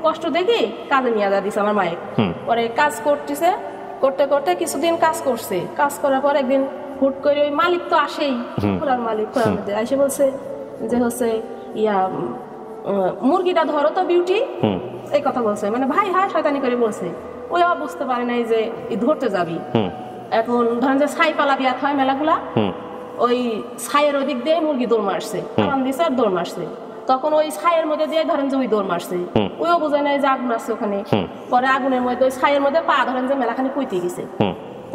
কষ্ট দেখি কাজে নিয়ে যা দিছে আমার মায়ের। পরে কাজ করতেছে, করতে করতে কিছুদিন কাজ করছে, কাজ করার পর একদিন হুট করে ওই মালিক তো আসেই, খোলার মালিক, খোলার মধ্যে এসে বলছে যে হচ্ছে মুরগিটা ধরো তো বিউটি, এই কথা বলছে। মানে ভাই হ্যাঁ শয়তানি করে বলছে, ওই বুঝতে পারে নাই যে ধরতে যাবি। এখন ধরেন যে ছাই পালা দিয়া হয় মেলাগুলা, ওই ছাইয়ের ওই দিক দিয়ে মুরগি দৌড় মারছে, আরাম দিছে আর দৌড় মারছে। তখন ওই ছাইয়ের মধ্যে দিয়ে ধরেন যে ওই দৌড় মারছে, ওইও বোঝে নাই যে আগুন আছে ওখানে। পরে আগুনের মধ্যে ওই ছাইয়ের মধ্যে পা ধরেন যে মেলাখানি কইতে গেছে।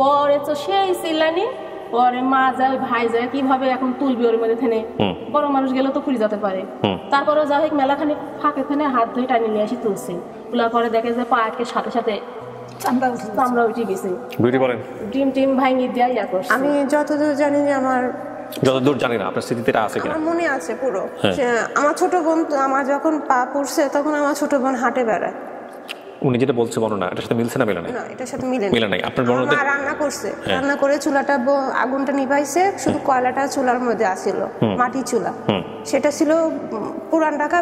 পরে তো সেই চিল্লানি, পরে মা যায় ভাই যায় কিভাবে এখন তুলবি ওর মধ্যে থেনে, বড় মানুষ গেলে তো পুড়ে যেতে পারে। তারপরে যা হোক মেলাখানি ফাঁকে থেনে হাত ধুয়ে টানি নিয়ে আসি তুলছে, তোলার পরে দেখে যে পাকে সাথে সাথে চামড়া উঠে গেছে। ডিম টিম ভাঙি দিয়া ইয়া করছে। আমি যতদূর জানি যে যতদূর জানি না আপনার স্মৃতিতে আছে কিনা, আমার মনে আছে পুরো। আমার ছোট বোন, আমার যখন পা পড়ছে তখন আমার ছোট বোন হাঁটে বেড়ায়। উনি যেটা বলছে বর্ণনা, এটার সাথে মিলছে না মিলে নাই? না, এটার সাথে মিলে নাই। আপনার বর্ণনাতে মা রান্না করছে, রান্না করে চুলাটা আগুনটা নিভাইছে, শুধু কয়লাটা চুলার মধ্যে আসিল, মাটি চুলা। সেটা ছিল পুরান ঢাকা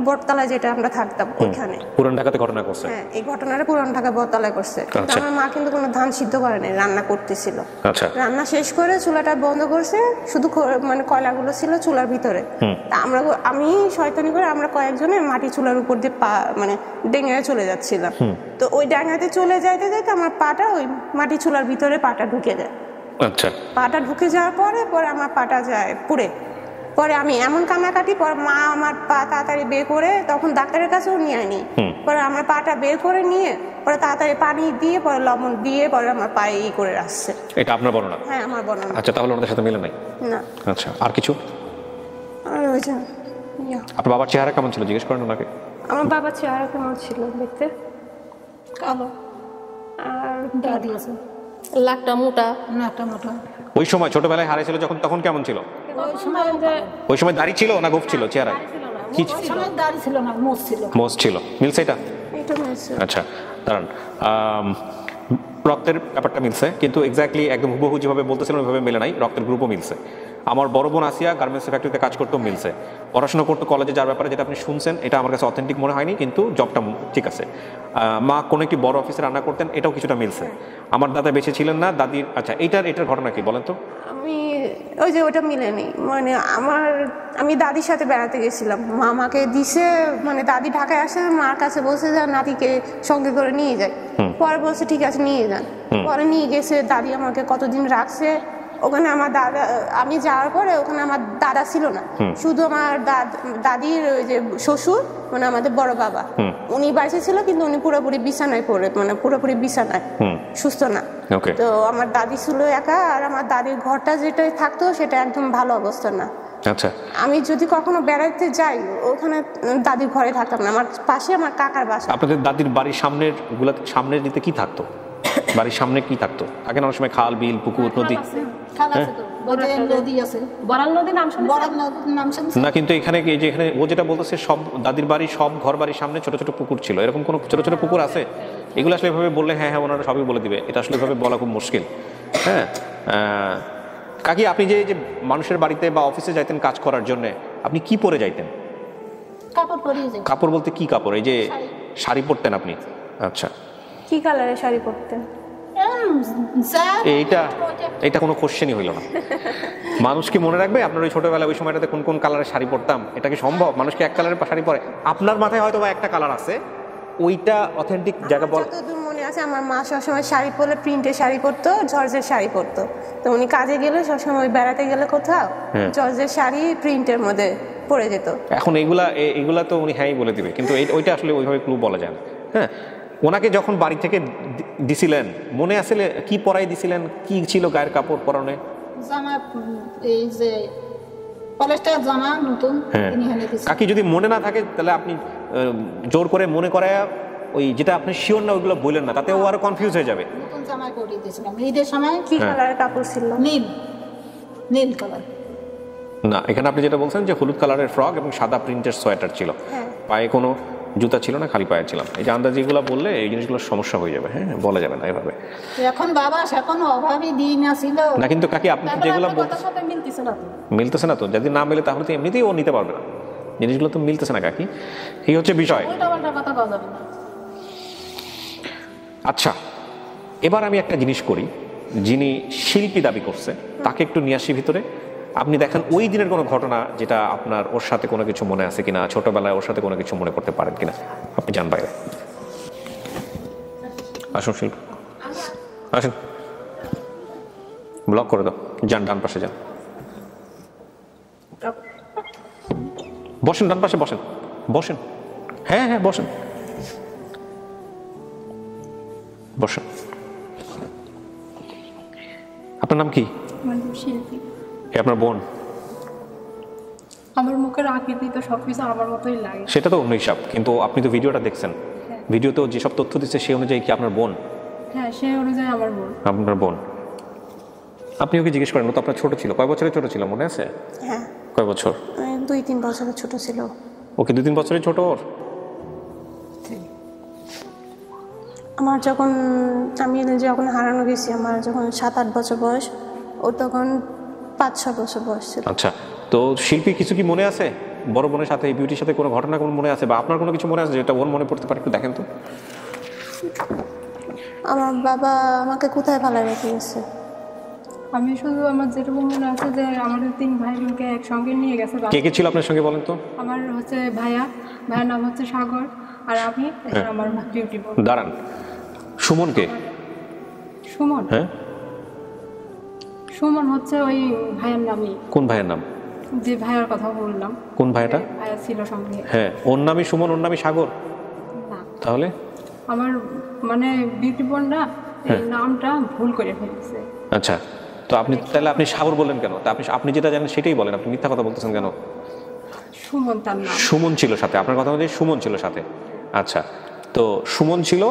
বটতলায় যেটা আমরা থাকতাম ওইখানে। পুরান ঢাকাতে ঘটনা করছে? হ্যাঁ, এই ঘটনাটা পুরান ঢাকা বটতলায় করছে। আমার মা কিন্তু কোনো ধান সিদ্ধ করে নাই, রান্না করতেছিল। আচ্ছা, রান্না শেষ করে চুলাটা বন্ধ করছে, শুধু মানে কয়লাগুলো ছিল চুলার ভিতরে। আমি শয়তানি করে আমরা কয়েকজনে মাটি চুলার উপর দিয়ে মানে ডেঙ্গায় চলে যাচ্ছিলাম। তো ওই ডাঙ্গাতে চলে যাইতে যাইতে আমার পাটা ওই মাটি চুলার ভিতরে পাটা ঢুকে যায়। আচ্ছা, পাটা ঢুকে যাওয়ার পরে আমার পাটা যায় পুড়ে। পরে আমি এমন কান্নাকাটি, পর মা আমার পা তাড়াতাড়ি বের করে, তখন ডাক্তারের কাছেও নিয়ে আনি, পরে আমার পাটা বের করে নিয়ে পরে তাড়াতাড়ি পানি দিয়ে পরে লবণ দিয়ে পরে আমার পায়ে করে রাখছে। এটা আপনার বর্ণনা? হ্যাঁ, আমার বর্ণনা। আচ্ছা, তাহলে ওনাদের সাথে মিলে নাই? না। আচ্ছা, আর কিছু? আর ওই যে আপনার বাবার চেহারা কেমন ছিল জিজ্ঞেস করেন ওনাকে? আমার বাবার চেহারা কেমন ছিল দেখতে? কালো, আর দাড়ি আছে, লাকটা মোটা। ওই সময় ছোটবেলায় হারিয়েছিল যখন, তখন কেমন ছিল? ওই সময় দাড়ি ছিল না গোঁফ ছিল চেহারায়? কি দাড়ি ছিল না, মোজ ছিল। মিলছে এটা? এটা মিলছে। আচ্ছা দাঁড়ান, রক্তের ব্যাপারটা মিলছে, কিন্তু এক্স্যাক্টলি একদম হুবহু যেভাবে বলতেছিলেন ওইভাবে মিলে নাই। রক্তের গ্রুপও মিলছে। আমার বড় বোন আসিয়া গার্মেন্টস ফ্যাক্টরিতে কাজ করতেও মিলছে। পড়াশোনা করতো কলেজে, যার ব্যাপারে যেটা আপনি শুনছেন এটা আমার কাছে অথেন্টিক মনে হয়নি, কিন্তু জবটা ঠিক আছে। মা কোনো একটি বড় অফিসে রান্না করতেন, এটাও কিছুটা মিলছে। আমার দাদা বেঁচে ছিলেন না, দাদির। আচ্ছা, এটার ঘটনা কি বলেন তো? আমি ওই যে ওটা মিলেনি, মানে আমি দাদির সাথে বেড়াতে গেছিলাম, মা আমাকে দিছে, মানে দাদি ঢাকায় আসে, মার কাছে বলছে যে নাতিকে সঙ্গে করে নিয়ে যায়। পরে বলছে ঠিক আছে নিয়ে যান। পরে নিয়ে গেছে, দাদি আমাকে কতদিন রাখছে ওখানে। আমার দাদা, আমি যাওয়ার পরে ওখানে আমার দাদা ছিল না, শুধু আমার দাদির ওই যে শ্বশুর, মানে আমাদের বড় বাবা, উনি বাড়িতে ছিল, কিন্তু উনি পুরোপুরি বিছানায় পড়ে, মানে পুরোপুরি বিছানায়, সুস্থ না। তো আমার দাদি ছিল একা, আর আমার দাদির ঘরটা যেটা থাকতো সেটা একদম ভালো অবস্থা না। আচ্ছা, আমি যদি কখনো বেড়াতে যাই ওখানে দাদির ঘরে থাকতাম না, আমার পাশে আমার কাকার বাসা। আপনাদের দাদির বাড়ির সামনের দিতে কি থাকতো? বাড়ির সামনে কি থাকতো? থাকে না অনেক সময় খাল, বিল, পুকুর, নদী? খাল আছে তো। নদী আছে, বড়াল নদীর নাম শুনেছেন? বড়াল নদীর নাম শুনছি। না, কিন্তু এখানে এই যে এখানে ও যেটা বলতেছে সব দাদির বাড়ি সব ঘর বাড়ির সামনে ছোট ছোট পুকুর ছিল, এরকম কোনো ছোট ছোট পুকুর আছে? এগুলো আসলে এভাবে বললে হ্যাঁ হ্যাঁ ওনারা সবই বলে দিবে, এটা আসলে এভাবে বলা খুব মুশকিল। হ্যাঁ কাকি, আপনি যে যে মানুষের বাড়িতে বা অফিসে যাইতেন কাজ করার জন্য, আপনি কি পরে যাইতেন? কাপড় পরে যাই। কাপড় বলতে কি কাপড়? এই যে শাড়ি পরতেন আপনি? আচ্ছা, কি কালারের শাড়ি পরতেন? এইটা কোনো কোশ্চেনই হইল না। মানুষ কি মনে রাখবে আপনার ওই ছোটবেলায় ওই সময়টাতে কোন কোন কালারের শাড়ি পরতাম? এটা কি সম্ভব? মানুষকে এক কালারের শাড়ি পরে? আপনার মাথায় হয়তো বা একটা কালার আছে, ওইটা অথেন্টিক জায়গা বল। যতদূর মনে আছে আমার মা সবসময় শাড়ি পরলে প্রিন্টের শাড়ি পরতো, জর্জের শাড়ি পরতো। তো উনি কাজে গেলে সবসময় বেড়াতে গেলে কোথাও জর্জের শাড়ি প্রিন্টের মধ্যে পরে যেত। এখন এইগুলা তো উনি হ্যাঁই বলে দিবে, কিন্তু ওইটা আসলে ওইভাবে ক্লু বলা যায় না। হ্যাঁ, ওনাকে যখন বাড়ি থেকে দিছিলেন মনে আসলে কি পরাই দিছিলেন? কি ছিল গায়ের কাপড় পরানো? জামা, এই যে পলিস্টার জামা নতুন। কাকি যদি মনে না থাকে তাহলে আপনি জোর করে মনে করায় ওই যেটা আপনি শিওর না ওইগুলো বললেন না, তাতে ও আরো কনফিউজ হয়ে যাবে। নতুন জামা পরিয়ে দিয়েছিলাম ঈদের সময়। কি কালারের কাপড় ছিল? নীল কালার। না, এখানে আপনি যেটা বলছেন যে হলুদ কালারের ফ্রক এবং সাদা প্রিন্টের সোয়েটার ছিল, পায়ে কোনো জুতা ছিল না, খালি পায়ে ছিলাম। এই যে আন্দাজি এগুলো বললে এই জিনিসগুলো সমস্যা হয়ে যাবে। হ্যাঁ, বলা যাবে না এভাবে। এখন বাবা এখন অভাবী দিন আসিল না, কিন্তু কাকি আপনি যেগুলো বলতেছেন সাথে মিলতেছে না তো। মিলতেছে না তো, যদি না মিলে তাহলে তো এমনিতেই ও নিতে পারবে না। জিনিসগুলো তো মিলতেছে না কাকি, এই হচ্ছে বিষয়। উল্টাপাল্টা কথা বলা যাবে না। আচ্ছা, এবার আমি একটা জিনিস করি, যিনি শিল্পী দাবি করছে তাকে একটু নিয়ে আসি ভিতরে। আপনি দেখেন ওই দিনের কোনো ঘটনা যেটা আপনার ওর সাথে কোনো কিছু মনে আছে কিনা, ছোটবেলায় ওর সাথে কোনো কিছু মনে করতে পারেন কিনা। আপনি যান বাইরে, আসুন শিল্পী, আসুন, ব্লক করে দাও, যান ডান পাশে যান, বসেন ডান পাশে, বসেন বসেন, হ্যাঁ হ্যাঁ বসেন বসেন। আপনার নাম কি? শিল্পী। আপনার বোন? আমার মুখের আকৃতি তো সবকিছু আমার মতোই লাগে। সেটা তো অন্য হিসাব, কিন্তু আপনি তো ভিডিওটা দেখছেন, ভিডিওতেও যেসব তথ্য দিচ্ছে সেই অনুযায়ী কি আপনার বোন? হ্যাঁ, সেই অনুযায়ী আমার বোন। আপনার বোন। আপনি ওকে জিজ্ঞেস করেন, ও তো আপনার ছোট ছিল, কয় বছরের ছোট ছিল মনে আছে? হ্যাঁ। কয় বছর? 2-3 বছরের ছোট ছিল। ওকে 2-3 বছরের ছোট ওর? আমি যখন হারানো গেছি, আমার যখন 7-8 বছর বয়স, ওর তখন 5-6 বছর বয়স ছিল। আচ্ছা, তো শিল্পী কিছু কি মনে আছে বড় বোনের সাথে, এই বিউটির সাথে কোনো ঘটনা কোনো মনে আছে, বা আপনার কোনো কিছু মনে আছে যেটা ওর মনে পড়তে পারে? একটু দেখেন তো। আমার বাবা আমাকে কোথায় ফেলে রেখে গেছে? আমি শুধু আমার যেটুকু মনে আছে যে আমাদের 3 ভাই বোনকে একসঙ্গে নিয়ে গেছে। কে কে ছিল আপনার সঙ্গে বলেন তো? আমার হচ্ছে ভাইয়ের নাম হচ্ছে সাগর, আর আমি আমার বিউটি বোন। দাঁড়ান, সুমন কে? সুমন? হ্যাঁ, সুমন হচ্ছে ওই ভাইয়ের নামই। কোন ভাইয়ের নাম? যে ভাইয়ের কথা বললাম। কোন ভাইটা? ভাইয়া ছিল সঙ্গে। হ্যাঁ, ওর নামই সুমন, ওর নামই সাগর? না, তাহলে আমার মানে বিউটি বোনরা এই নামটা ভুল করে ফেলেছে। আচ্ছা, তো আপনি সাগর বললেন কেন? তা আপনি যেটা জানেন সেটাই বলেন, আপনি মিথ্যা কথা বলতেছেন কেন? সুমন তার নাম। সুমন ছিল সাথে, আপনার কথা অনুযায়ী সুমন ছিল সাথে। আচ্ছা, তো সুমন ছিল,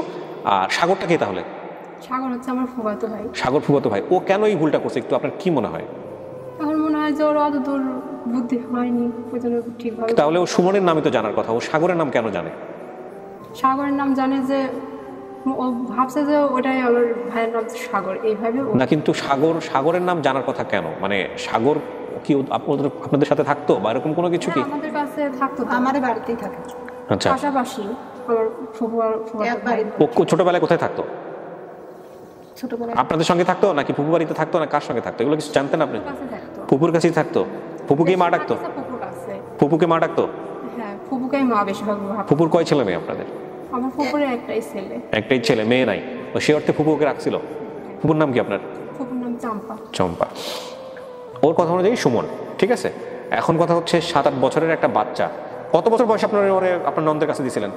আর সাগরটা কে তাহলে? সাগর হচ্ছে আমার ফুফাতো ভাই। সাগর ফুফাতো ভাই। ও কেন এই ভুলটা করছে একটু আপনার কি মনে হয়? আমার মনে হয় যে ওর অত দূর বুদ্ধি হয়নি, ওই জন্য ঠিকভাবে। তাহলে ও সুমনের নামই তো জানার কথা, ও সাগরের নাম কেন জানে? সাগরের নাম জানে যে ও ভাবছে যে ওটাই আমার ভাইয়ের নাম সাগর, এইভাবে। না, কিন্তু সাগরের নাম জানার কথা কেন? মানে সাগর কি আপনাদের সাথে থাকতো বা এরকম কোনো কিছু কি? আমাদের কাছে থাকতো, আমার বাড়িতেই থাকে। আচ্ছা, পাশাপাশি আমার ও ছোটবেলায় কোথায় থাকতো? ছোটবেলায় আপনাদের সঙ্গে থাকতো নাকি ফুপু বাড়িতে থাকতো, না কার সঙ্গে থাকতো? এগুলো কিছু জানতেন আপনি? ফুপুর কাছেই থাকতো? ফুপুকে মা ডাকতো? ফুপুকে মা ডাকতো? হ্যাঁ, ফুপুকে মা বেশিরভাগ। ফুপুর কয় ছেলে মেয়ে আপনাদের? আমার ফুপুর একটাই ছেলে। একটাই ছেলে, মেয়ে নাই? ও সে অর্থে ফুপুকে রাখছিল। ফুপুর নাম কি আপনার? ফুপুর নাম চম্পা। চম্পা। ওর কথা অনুযায়ী সুমন, ঠিক আছে। এখন কথা হচ্ছে 7-8 বছরের একটা বাচ্চা। কত বছর বয়সে আপনার নন্দের কাছে দিয়েছিলেন?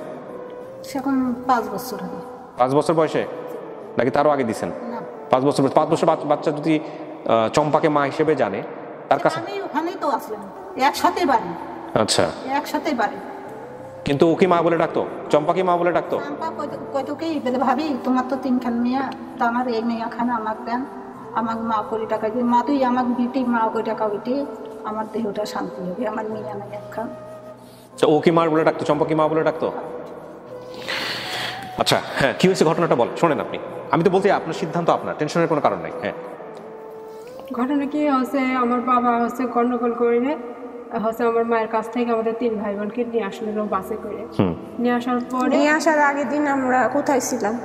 এখন 5 বছর হবে। 5 বছর বয়সে নাকি তারও আগে দিয়েছেন? 5 বছর। 5 বছর বাচ্চা যদি চম্পাকে মা হিসেবে জানে, তার কাছে আমি ওখানেই তো আসলাম, একসাথে বাড়ি। আচ্ছা, একসাথে বাড়ি। কিন্তু ওকে মা বলে ডাকতো? চম্পাকে মা বলে ডাকতো? চম্পা কইতো কি ভাবি তোমার তো 3খান মেয়ে, তো আমার এই মেয়ে খানা আমার দেন, আমাকে মা করে টাকা দিয়ে মা তুই আমাকে দিতে মা করে টাকা দিতে আমার দেহটা শান্তি হবে আমার মেয়ে নাই একখান। ও কি মা বলে ডাকতো, চম্পা কি মা বলে ডাকতো? আচ্ছা হ্যাঁ, কি হয়েছে ঘটনাটা বল, শোনেন আপনি। আমি তো বলছি আপনার সিদ্ধান্ত আপনার, টেনশনের কোনো কারণ নেই। হ্যাঁ, ঘটনা কি হচ্ছে, আমার বাবা হচ্ছে গন্ডগোল করে হচ্ছে আমার মায়ের কাছ থেকে আমাদের 3 ভাই বোনকে নিয়ে আসলো বাসে করে। নিয়ে আসার পরে নিয়ে আসার আগের দিন আমরা কোথায় ছিলাম?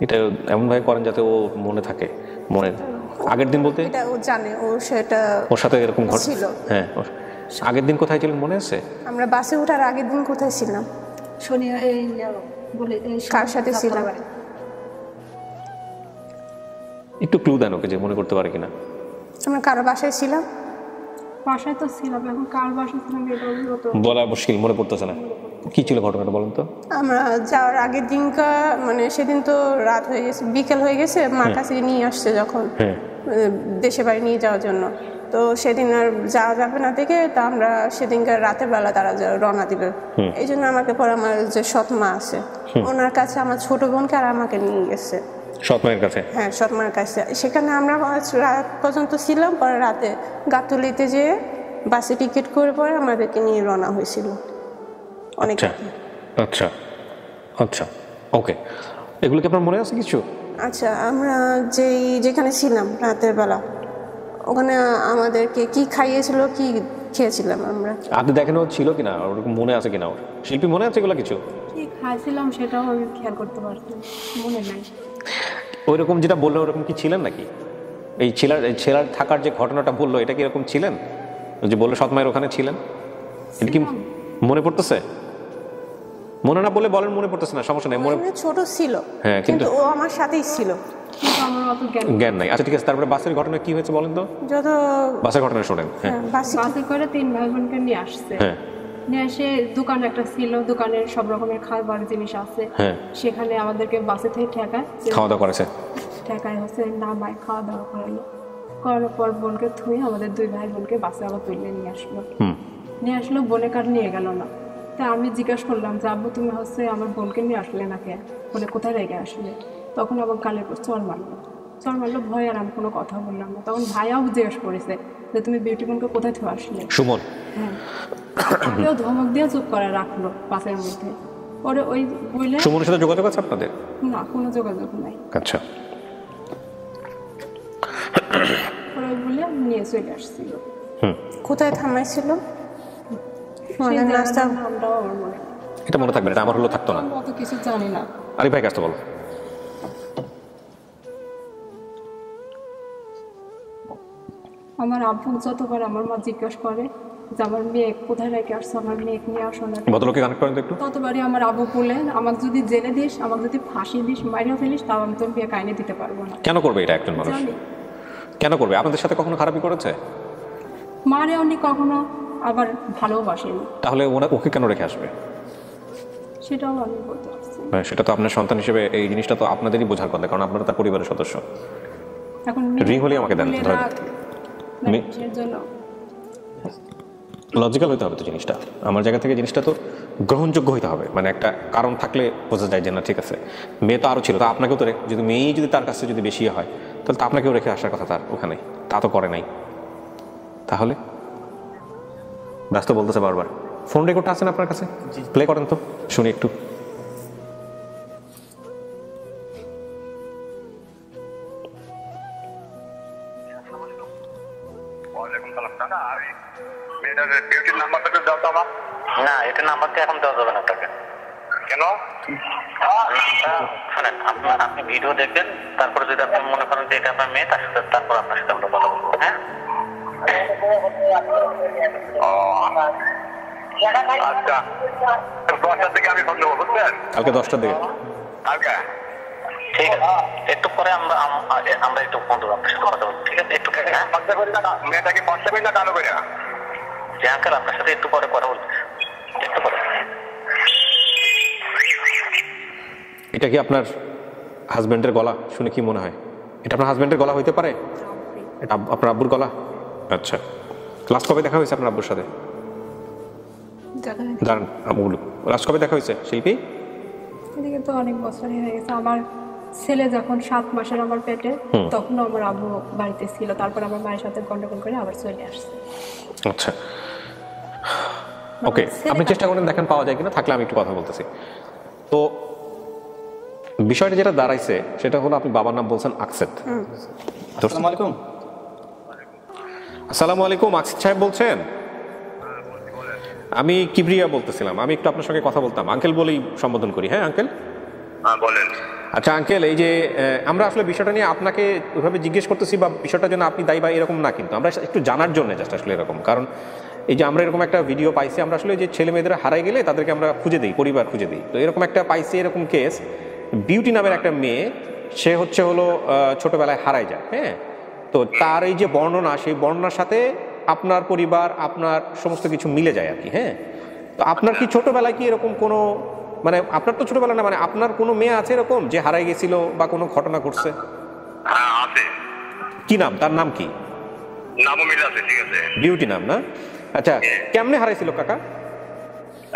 এটা এমন ভাবে করেন যাতে ও মনে থাকে। মনে আগের দিন বলতে এটা ও জানে, ও সেটা ওর সাথে এরকম ছিল। হ্যাঁ, আগের দিন কোথায় ছিলেন মনে আছে? আমরা বাসে ওঠার আগের দিন কোথায় ছিলাম? শনি এই বলে এই কার সাথে ছিলাম? একটু ক্লু দেন ওকে যে মনে করতে পারে কিনা। আমরা কার বাসায় ছিলাম? বাসায় তো ছিলাম, এখন কার বাসায় ছিলাম এটা তো বলা মুশকিল, মনে পড়তেছে না। কি ছিল ঘটনাটা বলুন তো? আমরা যাওয়ার আগের দিনকা মানে সেদিন তো রাত হয়ে গেছে, বিকেল হয়ে গেছে, মার কাছে নিয়ে আসছে যখন দেশে বাড়ি নিয়ে যাওয়ার জন্য। তো সেদিন আর যাওয়া যাবে না দেখে তো আমরা সেদিনকার রাতের বেলা তারা রওনা দিবে। এই জন্য আমাকে পরে আমার যে সৎ মা আছে ওনার কাছে আমার ছোট বোনকে আর আমাকে নিয়ে গেছে সৎ মায়ের কাছে। হ্যাঁ, সৎ মায়ের কাছে। সেখানে আমরা রাত পর্যন্ত ছিলাম, পরে রাতে গাতুলিতে যেয়ে বাসে টিকিট করে পরে আমাদেরকে নিয়ে রওনা হয়েছিল অনেক। আচ্ছা আচ্ছা, ওকে। এগুলো কি আপনার মনে আছে কিছু? আচ্ছা, আমরা যেখানে ছিলাম রাতের বেলা ওখানে আমাদেরকে কি খাইয়েছিল, কি খেয়েছিলাম আমরা? আগে দেখেন ছিল কিনা, ওরকম মনে আছে কিনা? ওর শিল্পী মনে আছে এগুলো কিছু? কি খাইছিলাম সেটাও আমি খেয়াল করতে পারছি, মনে নাই। ওইরকম যেটা বললো ওরকম কি ছিলেন নাকি? এই ছেলার থাকার যে ঘটনাটা বললো এটা কি এরকম ছিলেন? যে বললো সৎ মায়ের ওখানে ছিলেন, এটা কি মনে পড়তেছে? মনে না বলে বলেন মনে পড়তেছে না, সমস্যা নেই। মনে ছোট ছিল, হ্যাঁ, কিন্তু ও আমার সাথেই ছিল, কিন্তু আমার অত জ্ঞান নাই। আচ্ছা ঠিক আছে, তারপরে বাসের ঘটনা কি হয়েছে বলেন তো? যত বাসের ঘটনা শোনেন। হ্যাঁ, বাসে করে 3 ভাই বোনকে নিয়ে আসছে। হ্যাঁ, নিয়ে এসে দোকান একটা ছিল, দোকানের সব রকমের খাবার জিনিস আছে। হ্যাঁ, সেখানে আমাদেরকে বাসে থেকে ঠেকায়, খাওয়া দাওয়া করেছে। ঠেকায় হচ্ছে নামায় খাওয়া দাওয়া করালো। করানোর পর বোনকে থুয়ে আমাদের 2 ভাই বোনকে বাসে আবার তুলে নিয়ে আসলো। নিয়ে আসলো, বোনে কার নিয়ে গেল না। তা আমি জিজ্ঞাসা করলাম যে আব্বু তুমি হচ্ছে আমার বোনকে নিয়ে আসলে না কে, বলে কোথায় রেখে আসলে? তখন আমার গালে চড় মারলো ভয়, আর আমি কোনো কথা বললাম না। তখন ভাইয়াও জিজ্ঞেস করেছে যে তুমি বিউটি বোনকে কোথায় থুয়ে আসলে? সুমন হ্যাঁ, ধমক দিয়ে চুপ করে রাখলো বাসের মধ্যে। পরে ওই বলে সুমনের সাথে যোগাযোগ আছে আপনাদের? না, কোনো যোগাযোগ নাই। আচ্ছা, পরে ওই বলে নিয়ে চলে আসছিল। কোথায় থামাইছিল? এটা মনে থাকবে, এটা আমার হলো থাকতো না। অত কিছু জানি না। আরে ভাই কাজটা বলো। আমার আব্বু যতবার আমার মা জিজ্ঞাসা করে যে আমার মেয়ে কোথায় রেখে আসছো, আমার মেয়েকে নিয়ে আসো না, ভদ্রলোককে কানেক্ট করেন তো একটু। ততবারই আমার আব্বু বলে আমাকে যদি জেলে দিস, আমাকে যদি ফাঁসি দিস, মাইরেও ফেলিস, তাও আমি তোর বিয়ে কাহিনী দিতে পারবো না। কেন করবে এটা একজন মানুষ? কেন করবে? আপনাদের সাথে কখনো খারাপই করেছে? মারে উনি কখনো আবার ভালোবাসেনি। তাহলে ওকে কেন রেখে আসবে? সেটাও আমি বলতে পারছি। সেটা তো আপনার সন্তান হিসেবে এই জিনিসটা তো আপনাদেরই বোঝার কথা, কারণ আপনারা তার পরিবারের সদস্য। এখন রিং হলে আমাকে দেন। লজিক্যাল হইতে হবে তো জিনিসটা, আমার জায়গা থেকে জিনিসটা তো গ্রহণযোগ্য হইতে হবে। মানে একটা কারণ থাকলে বোঝা যায় যে না ঠিক আছে, মেয়ে তো আরও ছিল, তা আপনাকেও তো যদি মেয়েই যদি তার কাছে যদি বেশি হয় তাহলে তো আপনাকেও রেখে আসার কথা তার ওখানে, তা তো করে নাই। তাহলে ব্যস্ত বলতেছে বারবার। ফোন রেকর্ডটা আছেন আপনার কাছে? প্লে করেন তো শুনি একটু। না, এটা নাম্বারটা এখন দেওয়া যাবে না তাকে। কেন? শোনেন, আপনি ভিডিও দেখবেন, তারপরে যদি আপনি মনে করেন যে এটা আপনার মেয়ে, তারপর আপনার সাথে আমরা কথা বলবো। হ্যাঁ, আচ্ছা, 10টার দিকে আমি ফোন দেবো, বুঝলেন? কালকে 10টার দিকে। ঠিক আছে, একটু পরে আমরা একটু ফোন দেবো, আপনার সাথে কথা বলবো। ঠিক আছে, একটু মেয়েটাকে কষ্ট করি না কালো করে যে আঙ্কেল আপনার সাথে একটু পরে কথা বলছি, একটু পরে। এটা কি আপনার হাজবেন্ডের গলা? শুনে কি মনে হয় এটা আপনার হাজবেন্ডের গলা হইতে পারে? এটা আপনার আব্বুর গলা? আচ্ছা, লাস্ট কবে দেখা হয়েছে আপনার আব্বুর সাথে? দাঁড়ান, আব্বু লাস্ট কবে দেখা হয়েছে শিল্পী? এদিকে তো অনেক বছরই হয়ে গেছে। আমার ছেলে যখন 7 মাসের আমার পেটে, তখন আমার আব্বু বাড়িতে ছিল। তারপর আমার মায়ের সাথে গন্ডগোল করে আবার চলে আসছে। আচ্ছা, ওকে, আপনি চেষ্টা করেন দেখেন পাওয়া যায় কিনা, থাকলে আমি একটু কথা বলতেছি। তো বিষয়টা যেটা দাঁড়াইছে সেটা হলো, আপনি বাবার নাম বলছেন আকসেদ। আসসালামু আলাইকুম। আসসালামু আলাইকুম, আকসেদ সাহেব বলছেন? আমি কিবরিয়া বলতেছিলাম। আমি একটু আপনার সঙ্গে কথা বলতাম, আঙ্কেল বলেই সম্বোধন করি। হ্যাঁ আঙ্কেল। বলেন। আচ্ছা আঙ্কেল, এই যে আমরা আসলে বিষয়টা নিয়ে আপনাকে ওইভাবে জিজ্ঞেস করতেছি বা বিষয়টার জন্য আপনি দায়ী বা এরকম না, কিন্তু আমরা একটু জানার জন্য জাস্ট আসলে এরকম, কারণ এই যে আমরা এরকম একটা ভিডিও পাইছি, আমরা আসলে যে ছেলে মেয়েদের হারাই গেলে তাদেরকে আমরা খুঁজে দিই, পরিবার খুঁজে দিই। তো এরকম একটা পাইছি, এরকম কেস, বিউটি নামের একটা মেয়ে, সে হলো ছোটবেলায় হারাই যায়। হ্যাঁ, তো তার এই যে বর্ণনা, সেই বর্ণনার সাথে আপনার পরিবার, আপনার সমস্ত কিছু মিলে যায় আর কি। হ্যাঁ, তো আপনার কি ছোটবেলায় কি এরকম কোনো, মানে আপনার তো ছোটবেলা না, মানে আপনার কোনো মেয়ে আছে এরকম যে হারাই গেছিল বা কোনো ঘটনা ঘটছে? হ্যাঁ আছে। কি নাম, তার নাম কি? নামও মিল আছে, ঠিক আছে। বিউটি নাম না? আচ্ছা, কেমনে হারাইছিল কাকা?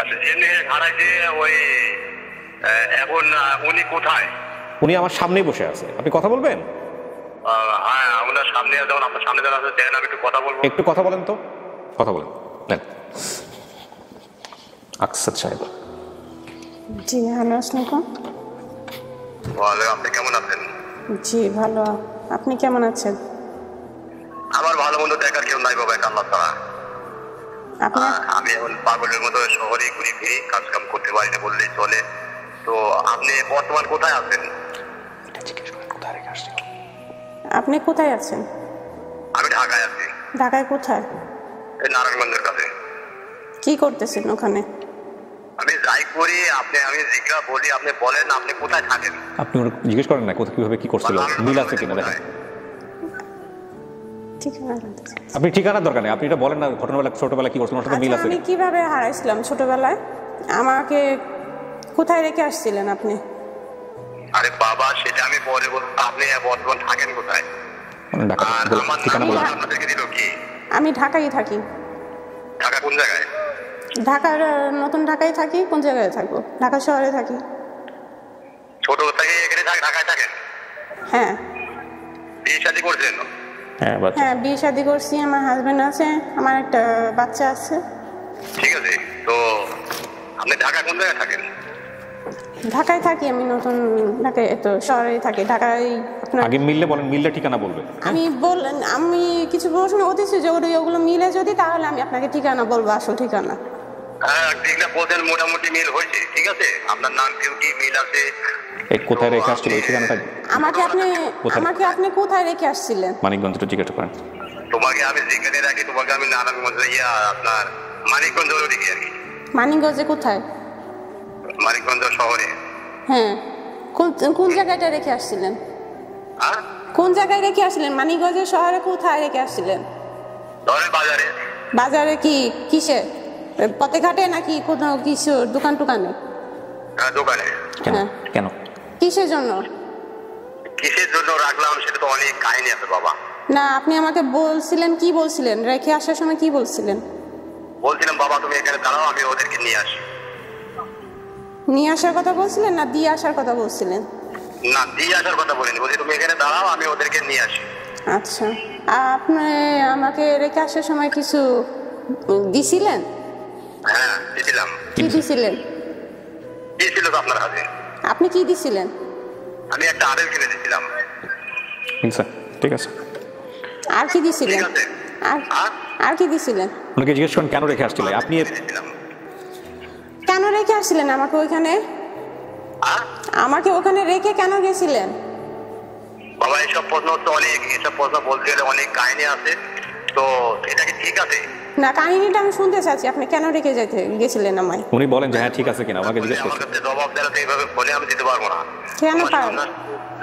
আচ্ছা, এমনি হারাইছে ওই, এখন উনি কোথায়? উনি আমার সামনেই বসে আছে, আপনি কথা বলবেন? হ্যাঁ, ওনার সামনে, যখন আপনার সামনে দাঁড়া আছে, দেন আমি একটু কথা বলবো। একটু কথা বলেন তো, কথা বলেন। আকসেদ সাহেব। জি, হ্যালো, আসসালামু আলাইকুম। আপনি কেমন আছেন? জি ভালো, আপনি কেমন আছেন? আমার ভালো মন্দ দেখার কেউ নাই বাবা, আল্লাহ ছাড়া। আপনার আমি এখন পাগলের মতো শহরে ঘুরি ফিরি, কাজ কাম করতে পারি না বললেই চলে। তো আপনি বর্তমান কোথায় আছেন? আপনি কোথায় আছেন? আমি ঢাকায় আছি। ঢাকায় কোথায়? এই নারায়ণগঞ্জের কাছে। কি করতেছেন ওখানে? আমি যাই করি, আমি জিজ্ঞাসা বলি, আপনি বলেন আপনি কোথায় থাকেন। আপনি ওরা জিজ্ঞেস করেন না কোথায় কিভাবে কি করছিল, মিল আছে কিনা দেখেন। ঠিকানা জানতে চাই। আপনি ঠিকানার দরকার নেই, আপনি এটা বলেন না ঘটনাবেলা ছোটবেলা কি করছিল, ওর সাথে মিল আছে আমি কিনা। কিভাবে হারাইছিলাম ছোটবেলায়? আমাকে কোথায় রেখে আসছিলেন আপনি? আরে বাবা, সেটা আমি পরে বলবো। আপনি বর্তমান থাকেন কোথায়? আর আমার ঠিকানা বলেন। আপনাদেরকে দিল কি? আমি ঢাকায় থাকি। ঢাকা কোন জায়গায়? ঢাকার নতুন ঢাকায় থাকি। কোন জায়গায় থাকবো? ঢাকা শহরে থাকি। ছোট থেকে এখানে ঢাকায় থাকেন? হ্যাঁ। বিয়ে শাদী করছেন? হ্যাঁ, বিয়ে শাদী করছি, আমার হাজবেন্ড আছে, আমার একটা বাচ্চা আছে। ঠিক আছে, তো আপনি ঢাকা কোন জায়গায় থাকেন? ঢাকায় থাকি আমি, নতুন ঢাকায়, তো শহরে থাকি। ঢাকায় আপনার আগে মিললে বলেন, মিললে ঠিকানা বলবেন। আমি কিছু প্রশ্ন অতিথি যদি ওগুলো মিলে যদি, তাহলে আমি আপনাকে ঠিকানা বলবো, আসল ঠিকানা। হ্যাঁ, যেগুলো বলছেন মোটামুটি মিল হয়েছে, ঠিক আছে। আপনার নাম বিউটি, মিল আছে। কোথায় রেখে আসছিল এই ঠিকানাটা? আমাকে আপনি কোথায় রেখে আসছিলেন? মানিকগঞ্জটা জিজ্ঞাসা করেন। তোমাকে আমি যেখানে রাখি, তোমাকে আমি নারায়ণগঞ্জ আপনার মানিকগঞ্জ রেখে আর কি। মানিকগঞ্জে কোথায়? মানিকগঞ্জ শহরে। হ্যাঁ, কোন জায়গাটা রেখে আসছিলেন? কোন জায়গায় রেখে আসছিলেন? মানিকগঞ্জের শহরে কোথায় রেখে আসছিলেন? ধরেন বাজারে। বাজারে কি, কিসে, পথে ঘাটে নাকি কোথাও কিছু দোকান টোকানে? দোকানে। হ্যাঁ। কেন, কিসের জন্য? কিসের জন্য রাখলাম সেটা তো অনেক কাহিনী আছে বাবা। না, আপনি আমাকে বলছিলেন, কি বলছিলেন রেখে আসার সময়, কি বলছিলেন? বলছিলাম বাবা তুমি এখানে দাঁড়াও, আমি ওদেরকে নিয়ে আসি। নিয়ে আসার কথা বলছিলেন না দিয়ে আসার কথা বলছিলেন? না, দিয়ে আসার কথা বলিনি, বলছি তুমি এখানে দাঁড়াও, আমি ওদেরকে নিয়ে আসি। আচ্ছা, আপনি আমাকে রেখে আসার সময় কিছু দিছিলেন? হ্যাঁ দিয়েছিলাম। কি দিছিলেন? দিয়েছিল তো আপনার হাতে। আপনি কি দিছিলেন? আমি একটা আড়েল কিনে দিয়েছিলাম। ঠিক আছে। আর কি দিছিলেন? আর কি দিছিলেন? ওনাকে জিজ্ঞেস করেন কেন রেখে আসছিল আপনি। কেন রেখে আসছিলেন আমাকে ওইখানে? আমাকে ওখানে রেখে কেন গেছিলেন? বাবা এইসব প্রশ্ন তো অনেক, এসব প্রশ্ন বলতে গেলে অনেক কাহিনী আছে, তো এটা কি ঠিক আছে? না, কাহিনীটা আমি শুনতে চাচ্ছি, আপনি কেন রেখে গেছিলেন আমায়? উনি বলেন যে হ্যাঁ ঠিক আছে কিনা, আমাকে জিজ্ঞেস করছেন। জবাব দেওয়া এইভাবে বলে আমি দিতে পারবো না। কেন পারবেন?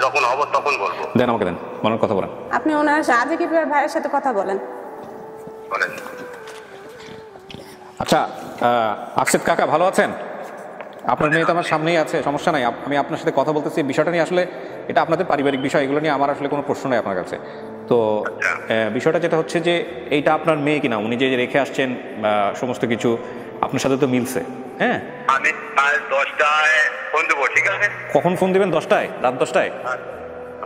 যখন হবো তখন বলবো। দেন আমাকে, দেন মনের কথা বলেন। আপনি ওনার আজিকির ভাইয়ের সাথে কথা বলেন। আচ্ছা, আকসেদ কাকা ভালো আছেন? আপনার মেয়ে তো আমার সামনেই আছে, সমস্যা নাই, আমি আপনার সাথে কথা বলতেছি। বিষয়টা নিয়ে আসলে এটা আপনাদের পারিবারিক বিষয়, এগুলো নিয়ে আমার আসলে কোনো প্রশ্ন নেই আপনার কাছে। তো বিষয়টা যেটা হচ্ছে যে এইটা আপনার মেয়ে কিনা, উনি যে রেখে আসছেন সমস্ত কিছু আপনার সাথে তো মিলছে। হ্যাঁ আমি 10টায় ফোন দেবো, ঠিক আছে? কখন ফোন দিবেন? 10টায়? রাত 10টায়?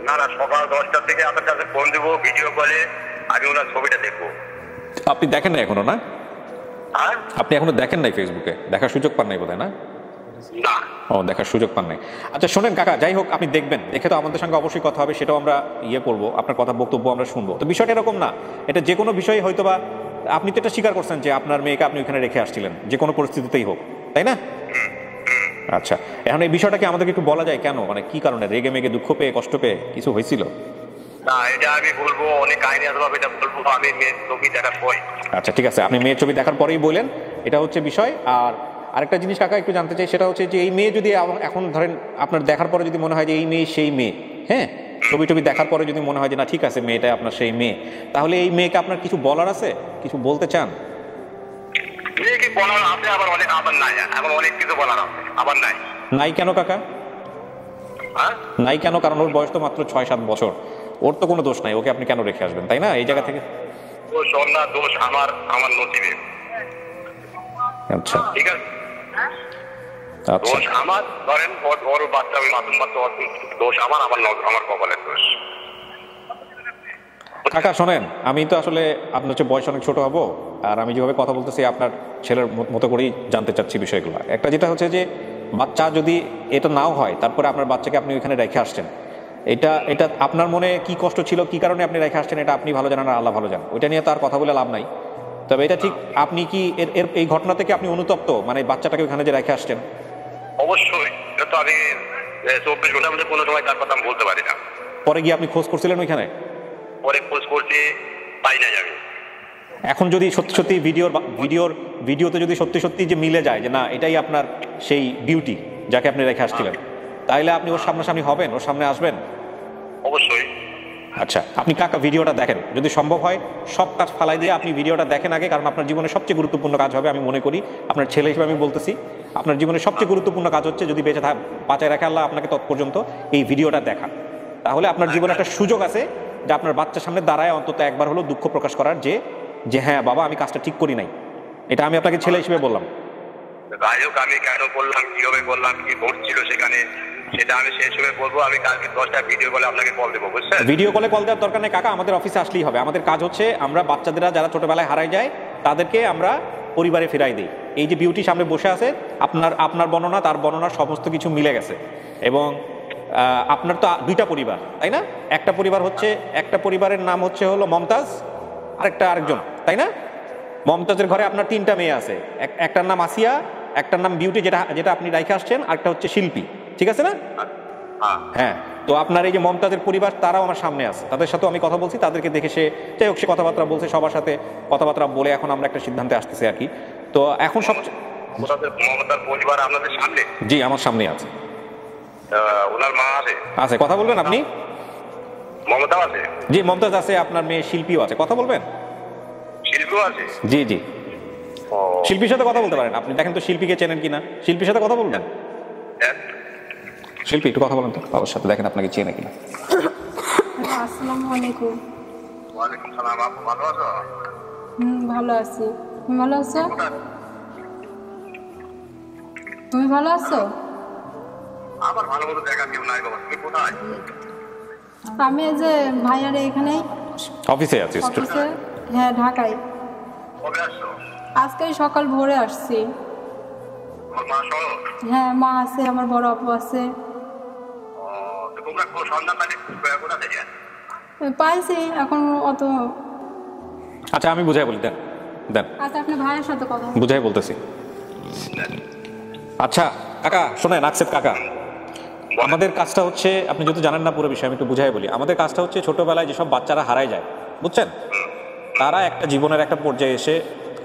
না না, সকাল 10টা থেকে আপনার কাছে ফোন দেবো ভিডিও কলে, আমি ওনার ছবিটা দেখবো। আপনি দেখেন না এখনো? না, হ্যাঁ, আপনি এখনো দেখেন নাই ফেসবুকে? দেখার সুযোগ পান নাই বোধহয়, না? না ও, দেখার সুযোগ পান নাই। আচ্ছা শোনেন কাকা, যাই হোক আপনি দেখবেন, দেখে তো আমাদের সঙ্গে অবশ্যই কথা হবে, সেটাও আমরা করবো, আপনার কথা বক্তব্য আমরা শুনবো। তো বিষয়টা এরকম না, এটা যে কোনো বিষয়ে হয়তো বা আপনি তো এটা স্বীকার করছেন যে আপনার মেয়েকে আপনি ওখানে রেখে আসছিলেন, যে কোনো পরিস্থিতিতেই হোক, তাই না? আচ্ছা, এখন এই বিষয়টাকে আমাদেরকে একটু বলা যায় কেন, মানে কি কারণে? রেগে মেগে, দুঃখ পেয়ে, কষ্ট পেয়ে কিছু হয়েছিল? না, এটা আমি বলবো, অনেক কাহিনী আছে, এটা বলবো আমি মেয়ের ছবি দেখার পরে। আচ্ছা ঠিক আছে, আপনি মেয়ের ছবি দেখার পরেই বলেন, এটা হচ্ছে বিষয়। আর আরেকটা জিনিস কাকা একটু জানতে চাই, সেটা হচ্ছে যে এই মেয়ে যদি এখন ধরেন আপনার দেখার পরে যদি মনে হয় যে এই মেয়ে সেই মেয়ে, হ্যাঁ, ছবি টবি দেখার পরে যদি মনে হয় যে না ঠিক আছে মেয়েটা আপনার সেই মেয়ে, তাহলে এই মেয়েকে আপনার কিছু বলার আছে, কিছু বলতে চান? মেয়েকে বলার আছে, আবার অনেক, আবার নাই, এখন অনেক কিছু বলার আছে, আবার নাই। নাই কেন কাকা? হ্যাঁ, নাই কেন? কারণ ওর বয়স তো মাত্র 6-7 বছর, ওর তো কোনো দোষ নাই, ওকে আপনি কেন রেখে আসবেন, তাই না? এই জায়গা থেকে দোষ ওর না, দোষ আমার নসিবে। আচ্ছা ঠিক আছে, আচ্ছা দোষ আমার, ধরেন ওর বাচ্চা, আমি মাসুম বাচ্চা, দোষ আমার কপালের দোষ। কাকা শোনেন, আমি তো আসলে আপনার হচ্ছে বয়স অনেক ছোট হব, আর আমি যেভাবে কথা বলতেছি আপনার ছেলের মতো করেই জানতে চাচ্ছি বিষয়গুলো। একটা যেটা হচ্ছে যে বাচ্চা যদি এটা নাও হয়, তারপরে আপনার বাচ্চাকে আপনি ওইখানে রেখে আসছেন, এটা আপনার মনে কি কষ্ট ছিল, কি কারণে আপনি রেখে আসছেন, এটা আপনি ভালো জানেন আর আল্লাহ ভালো জানেন, ওইটা নিয়ে তো আর কথা বলে লাভ নাই। তবে এটা ঠিক, আপনি কি এই ঘটনা থেকে আপনি অনুতপ্ত, মানে বাচ্চাটাকে ওইখানে যে রেখে আসছেন? অবশ্যই, এটা তো আমি 24 ঘন্টার মধ্যে কোনো সময় তার কথা আমি বলতে পারি না। পরে গিয়ে আপনি খোঁজ করছিলেন ওইখানে? পরে খোঁজ করছি, পাই না যাবে। এখন যদি সত্যি সত্যি ভিডিওতে যদি সত্যি সত্যি যে মিলে যায় যে না এটাই আপনার সেই বিউটি যাকে আপনি রেখে আসছিলেন, তাহলে আপনি ওর সামনাসামনি হবেন, ওর সামনে আসবেন? অবশ্যই। আচ্ছা, আপনি কাকা ভিডিওটা দেখেন, যদি সম্ভব হয় সব কাজ ফালাই দিয়ে আপনি ভিডিওটা দেখেন আগে, কারণ আপনার জীবনের সবচেয়ে গুরুত্বপূর্ণ কাজ হবে, আমি মনে করি আপনার ছেলে হিসেবে আমি বলতেছি, আপনার জীবনের সবচেয়ে গুরুত্বপূর্ণ কাজ হচ্ছে যদি বাঁচায় রাখে আল্লাহ আপনাকে তৎপর্যন্ত এই ভিডিওটা দেখা, তাহলে আপনার জীবনে একটা সুযোগ আছে যে আপনার বাচ্চার সামনে দাঁড়ায় অন্তত একবার হলো দুঃখ প্রকাশ করার, যে হ্যাঁ বাবা আমি কাজটা ঠিক করি নাই। এটা আমি আপনাকে ছেলে হিসেবে বললাম। যাই হোক, আমি কেন বললাম, কিভাবে বললাম, কি ঘটছিল সেখানে, সেটা আমি সেই সময় বলবো। আমি কালকে 10টা ভিডিও কলে আপনাকে কল দেবো, বুঝছেন? ভিডিও কলে কল দেওয়ার দরকার নেই কাকা, আমাদের অফিসে আসলেই হবে। আমাদের কাজ হচ্ছে আমরা বাচ্চাদেরা যারা ছোটবেলায় হারায় যায় তাদেরকে আমরা পরিবারে ফেরাই দিই। এই যে বিউটি সামনে বসে আছে, আপনার বর্ণনা তার বর্ণনা সমস্ত কিছু মিলে গেছে। এবং আপনার তো 2টা পরিবার, তাই না? একটা পরিবারের নাম হলো মমতাজ, আরেকজন, তাই না? মমতাজের ঘরে আপনার 3টা মেয়ে আছে, একটার নাম আসিয়া, একটার নাম বিউটি যেটা আপনি রাইখে আসছেন, আরেকটা হচ্ছে শিল্পী, ঠিক আছে না? হ্যাঁ, তো আপনার এই যে মমতাজের পরিবার তারাও আমার সামনে আছে, তাদের সাথেও আমি কথা বলছি, তাদেরকে দেখে সে যাই হোক সে কথাবার্তা বলছে, সবার সাথে কথাবার্তা বলে এখন আমরা একটা সিদ্ধান্তে আসতেছি আর কি। তো এখন সবচেয়ে মমতার পরিবার আপনাদের সামনে? জি, আমার সামনে আছে। ওনার মা আছে? কথা বলবেন আপনি? মমতা আছে? জি, মমতাজ আছে, আপনার মেয়ে শিল্পীও আছে, কথা বলবেন? শিল্পীও আছে? জি জি, শিল্পীর সাথে কথা বলতে পারেন আপনি। দেখেন তো শিল্পীকে চেনেন কিনা, শিল্পীর সাথে কথা বলবেন। শিল্পী একটু কথা বলেন তো বাবার সাথে, দেখেন আপনাকে চেনে কিনা। আসসালামু আলাইকুম। ওয়ালাইকুম সালাম। আপু ভালো আছো? ভালো আছি। তুমি ভালো আছো? তুমি ভালো আছো? আমার ভালো মতো দেখা কেউ নাই বাবা। তুমি কোথায়? আমি এই যে ভাইয়ার এখানে অফিসে আছি। হ্যাঁ, ঢাকায়। কবে আসছো? আজকে সকাল ভোরে আসছি। তোমার মা সহ? হ্যাঁ, মা আছে, আমার বড় আপু আছে। তোমরা কোন সন্ধান পাইলে কোথা থেকে? পাইছি এখন অত। আচ্ছা আমি বুঝাই বলি, দেন। আচ্ছা, আপনি ভাইয়ের সাথে কথা বুঝাই বলতেছি। আচ্ছা কাকা শোনেন, আকসেপ কাকা, আমাদের কাজটা হচ্ছে, আপনি যেহেতু জানেন না পুরো বিষয়, আমি একটু বুঝাই বলি। আমাদের কাজটা হচ্ছে ছোটবেলায় যেসব বাচ্চারা হারায় যায়, বুঝছেন, তারা একটা জীবনের একটা পর্যায়ে এসে,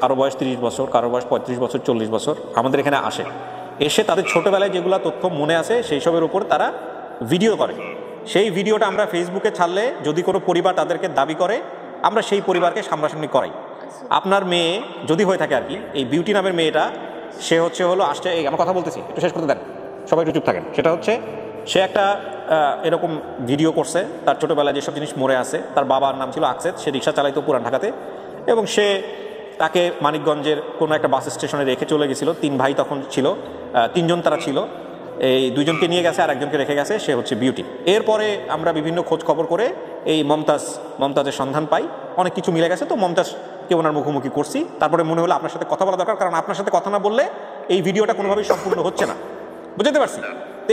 কারো বয়স 30 বছর, কারো বয়স 35 বছর, 40 বছর আমাদের এখানে আসে, এসে তাদের ছোটবেলায় যেগুলো তথ্য মনে আছে সেই সবের উপর তারা ভিডিও করে। সেই ভিডিওটা আমরা ফেসবুকে ছাড়লে যদি কোনো পরিবার তাদেরকে দাবি করে, আমরা সেই পরিবারকে সামনাসামনি করাই। আপনার মেয়ে যদি হয়ে থাকে আর কি, এই বিউটি নামের মেয়েটা, সে আসছে, এই আমার কথা বলতেছি, একটু শেষ করতে দেন, সবাই একটু চুপ থাকেন। সেটা হচ্ছে সে একটা এরকম ভিডিও করছে, তার ছোটোবেলায় যেসব জিনিস মরে আছে। তার বাবার নাম ছিল আকসেদ, সে রিক্সা চালাইতো পুরান ঢাকাতে, এবং সে তাকে মানিকগঞ্জের কোনো একটা বাস স্টেশনে রেখে চলে গেছিল। 3 ভাই তখন ছিল, 3 জন তারা ছিল, এই 2 জনকে নিয়ে গেছে আর একজনকে রেখে গেছে, সে হচ্ছে বিউটি। এরপরে আমরা বিভিন্ন খোঁজ খবর করে এই মমতাজের সন্ধান পাই, অনেক কিছু মিলে গেছে। তো মমতাজকে ওনার মুখোমুখি করছি, তারপরে মনে হলো আপনার সাথে কথা বলা দরকার, কারণ আপনার সাথে কথা না বললে এই ভিডিওটা কোনোভাবেই সম্পূর্ণ হচ্ছে না, বুঝতে পারছি। তো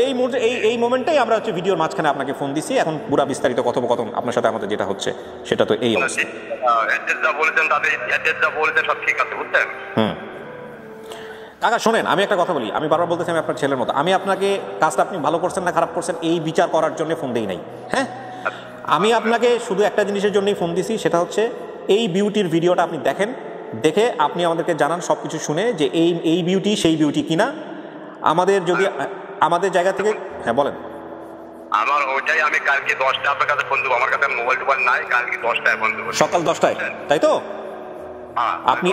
এই মোমেন্টেই আমরা হচ্ছে ভিডিওর মাঝখানে আপনাকে ফোন দিছি। এখন পুরা বিস্তারিত কথোপকথন আপনার সাথে আমাদের যেটা হচ্ছে সেটা তো এই অবস্থা। কাকা শোনেন, আমি একটা কথা বলি, আমি বারবার বলতেছি আমি আপনার ছেলের মতো। আমি আপনাকে কাজটা আপনি ভালো করছেন না খারাপ করছেন এই বিচার করার জন্য ফোন দেই নাই। হ্যাঁ, আমি আপনাকে শুধু একটা জিনিসের জন্যই ফোন দিছি, সেটা হচ্ছে এই বিউটির ভিডিওটা আপনি দেখেন, দেখে আপনি আমাদেরকে জানান সব কিছু শুনে যে এই বিউটি সেই বিউটি কিনা। আমাদের যদি আমাদের জায়গা থেকে, হ্যাঁ বলেন। আমার ওইটাই, আমি কালকে 10টায় আপনার কাছে ফোন দেবো, আমার কাছে মোবাইল টোবাইল নাই, কালকে 10টায় ফোন দেবো, সকাল 10টায়, তাই তো? আপনি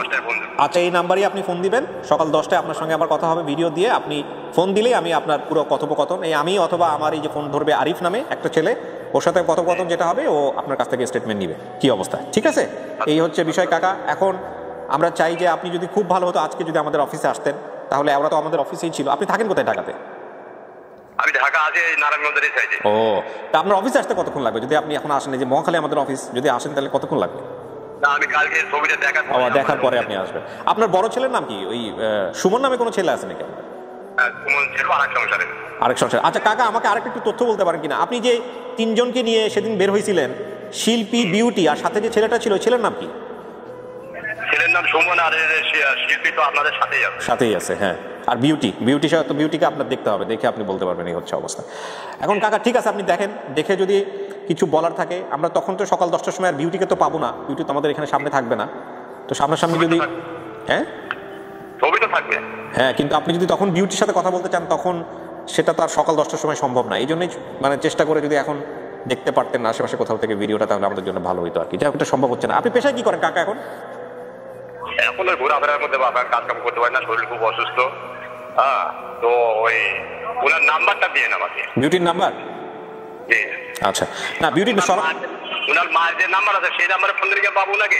আচ্ছা, এই নাম্বারই আপনি ফোন দিবেন, সকাল 10টায় আপনার সঙ্গে আবার কথা হবে ভিডিও দিয়ে। আপনি ফোন দিলেই আমি আপনার পুরো কথোপকথন, আমি অথবা আমার এই যে ফোন ধরবে আরিফ নামে একটা ছেলে, ওর সাথে কথোপকথন যেটা হবে ও আপনার কাছ থেকে স্টেটমেন্ট নিবে কি অবস্থা, ঠিক আছে? এই হচ্ছে বিষয় কাকা। এখন আমরা চাই যে আপনি যদি খুব ভালো হতো আজকে যদি আমাদের অফিসে আসতেন, তাহলে ওরা তো আমাদের অফিসেই ছিল। আপনি থাকেন কোথায় ঢাকাতে? আমি ঢাকা আছি নারায়ণগঞ্জের সাইডে। ও, তা আপনার অফিসে আসতে কতক্ষণ লাগবে? যদি আপনি এখন আসেন, যে মহাখালী আমাদের অফিস, যদি আসেন তাহলে কতক্ষণ লাগবে? না, আমি কালকে ছবিটা দেখার পরে আপনি আসবেন। আপনার বড় ছেলের নাম কি? ওই সুমন নামে কোনো ছেলে আছে নাকি? সুমন ছিল আরেক সংসারে। আচ্ছা কাকা, আমাকে আরেকটা একটু তথ্য বলতে পারেন কিনা, আপনি যে 3 জনকে নিয়ে সেদিন বের হয়েছিলেন, শিল্পী, বিউটি আর সাথে যে ছেলেটা ছিল, ছেলের নাম কি? ছেলের নাম সুমন, আর শিল্পী তো আপনাদের সাথেই আছে। হ্যাঁ, আর বিউটিকে আপনার দেখতে হবে, দেখে আপনি বলতে পারবেন এই হচ্ছে অবস্থা। এখন কাকা ঠিক আছে, আপনি দেখেন, দেখে যদি কিছু বলার থাকে, আমরা তখন তো সকাল 10টার সময় আর বিউটিকে তো পাবো না, বিউটি তো আমাদের এখানে সামনে থাকবে না, তো সামনাসামনি যদি, হ্যাঁ ছবি তো থাকবে, হ্যাঁ, কিন্তু আপনি যদি তখন বিউটির সাথে কথা বলতে চান, তখন সেটা তো আর সকাল 10টার সময় সম্ভব না। এই জন্যই মানে চেষ্টা করে যদি এখন দেখতে পারতেন আশেপাশে কোথাও থেকে ভিডিওটা, তাহলে আমাদের জন্য ভালো হইতো আর কি। যাই হোক, এটা সম্ভব হচ্ছে না। আপনি পেশায় কি করেন কাকা এখন? এখন ওই ঘোরাফেরার মধ্যে কাজ কাম করতে পারি না, শরীর খুব অসুস্থ। তো ওই ওনার নাম্বারটা দিয়ে আমাকে। বিউটির নাম্বার? আচ্ছা, না বিউটির ওনার মায়ের যে নাম্বার আছে সেই নাম্বারে ফোন দিলে পাবো নাকি?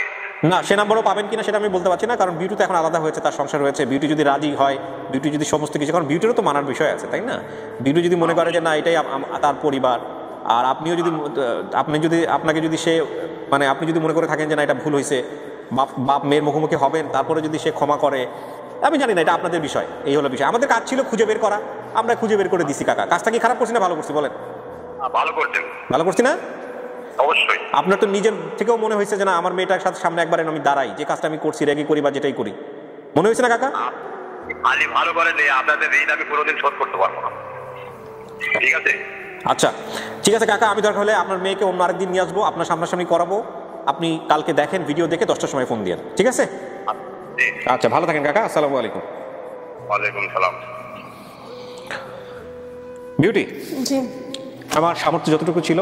না, সে নাম্বারও পাবেন কিনা সেটা আমি বলতে পারছি না, কারণ বিউটি তো এখন আলাদা হয়েছে, তার সংসার হয়েছে। বিউটি যদি রাজি হয়, বিউটি যদি সমস্ত কিছু, কারণ বিউটিরও তো মানার বিষয় আছে, তাই না? বিউটি যদি মনে করে যে না এটাই তার পরিবার, আর আপনিও যদি আপনাকে যদি সে মানে আপনি যদি মনে করে থাকেন যে না এটা ভুল হয়েছে, বাপ মেয়ের মুখোমুখি হবেন, তারপরে যদি সে ক্ষমা করে, আমি জানি না, এটা আপনাদের বিষয়। এই হলো বিষয়। আমাদের কাজ ছিল খুঁজে বের করা, আমরা খুঁজে বের করে দিছি কাকা। কাজটা কি খারাপ করছি না ভালো করছি বলেন? ভালো করছি না? অবশ্যই। আপনার তো নিজের থেকেও মনে হয়েছে যে না আমার মেয়েটার সাথে সামনে একবার আমি দাঁড়াই, যে কাজটা আমি করছি, রেগে করি বা যেটাই করি, মনে হয়েছে না কাকা? আলি ভালো করে নেই, আপনাদের ঋণ আমি কোনোদিন শোধ করতে পারবো না, ঠিক আছে? আচ্ছা ঠিক আছে কাকা, আমি দরকার হলে আপনার মেয়েকে অন্য আরেকদিন নিয়ে আসবো, আপনার সামনাসামনি করাবো। আপনি কালকে দেখেন, ভিডিও দেখে 10টার সময় ফোন দিয়ে, ঠিক আছে? আচ্ছা, ভালো থাকেন কাকা, আসসালামু আলাইকুম। ওয়ালাইকুম সালাম। বিউটি, জি, আমার সামর্থ্য যতটুকু ছিল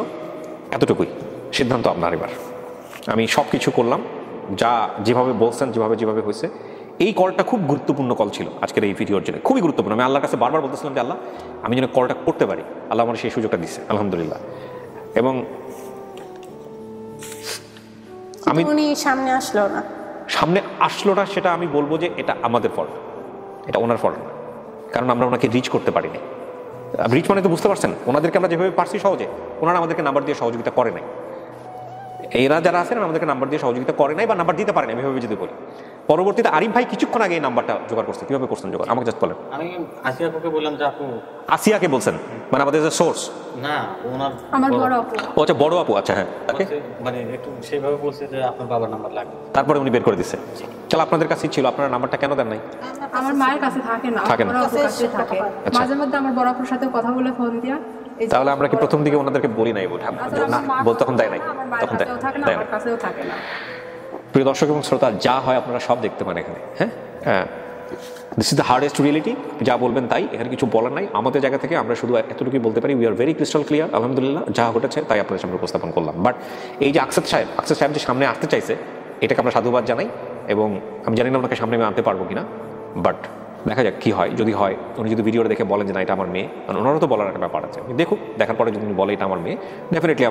এতটুকুই, সিদ্ধান্ত আপনার। এবার আমি সব কিছু করলাম, যা যেভাবে বলছেন, যেভাবে হয়েছে। এই কলটা খুব গুরুত্বপূর্ণ কল ছিল আজকের এই ভিডিওর জন্য, খুবই গুরুত্বপূর্ণ। আমি আল্লাহর কাছে বারবার বলতেছিলাম যে আল্লাহ, আমি যেন কলটা করতে পারি। আল্লাহ আমার সেই সুযোগটা দিচ্ছে, আলহামদুলিল্লাহ। এবং উনি সামনে আসলো না, সেটা আমি বলবো যে এটা আমাদের ফল্ট, এটা ওনার ফল্ট না, কারণ আমরা ওনাকে রিচ করতে পারিনি। রিচ মানে তো বুঝতে পারছেন, ওনাদেরকে আমরা যেভাবে পারছি সহজে, ওনারা আমাদেরকে নাম্বার দিয়ে সহযোগিতা করে নাই। এরা যারা আছেন আমাদেরকে নাম্বার দিয়ে সহযোগিতা করে নাই বা নাম্বার দিতে পারে না, এভাবে যদি বলি। পরবর্তীতে আরিফ ভাই কিছুক্ষণ আগে এই নাম্বারটা জোগাড় করছে। কিভাবে করছেন জোগাড়, আমাকে জাস্ট বলেন। আমি আসিয়াকে বললাম যে আপু। আসিয়াকে বলছেন মানে আমাদের যে সোর্স? না, ওনার আমার বড় আপু। ও আচ্ছা, বড় আপু। আচ্ছা, হ্যাঁ, মানে একটু সেইভাবে বলছে যে আপনার বাবার নাম্বার লাগবে, তারপরে উনি বের করে দিচ্ছে। চল, আপনাদের কাছেই ছিল, আপনার নাম্বারটা কেন দেন নাই? আমার মায়ের কাছে থাকে না, বড় আপুর কাছে থাকে। মাঝে মধ্যে আমার বড় আপুর সাথে কথা বলে ফোন দিয়া। তাহলে আমরা কি প্রথম দিকে ওনাদেরকে বলি নাই? তখন দেয় নাই, তখন দেয় না। প্রিয় দর্শক এবং শ্রোতা, যা হয় আপনারা সব দেখতে পান এখানে। হ্যাঁ, this is the hardest reality. যা বলবেন তাই, এখানে কিছু বলার নাই। আমাদের জায়গা থেকে আমরা শুধু এতটুকুই বলতে পারি, we are very crystal clear. আলহামদুলিল্লাহ, যা ঘটেছে তাই আপনাদের সামনে উপস্থাপন করলাম। বাট এই যে আকসাদ সাহেব যে সামনে আসতে চাইছে, এটাকে আমরা সাধুবাদ জানাই। এবং আমি জানি না ওনাকে সামনে আমি আনতে পারবো কিনা, বাট দেখা যাক কি হয়। যদি হয়, উনি যদি ভিডিওটা দেখে বলেন যে না এটা আমার মেয়ে, ওনারও তো বলার একটা ব্যাপার আছে। দেখুক, দেখার পরে যদি উনি বলে এটা আমার মেয়ে, ডেফিনেটলি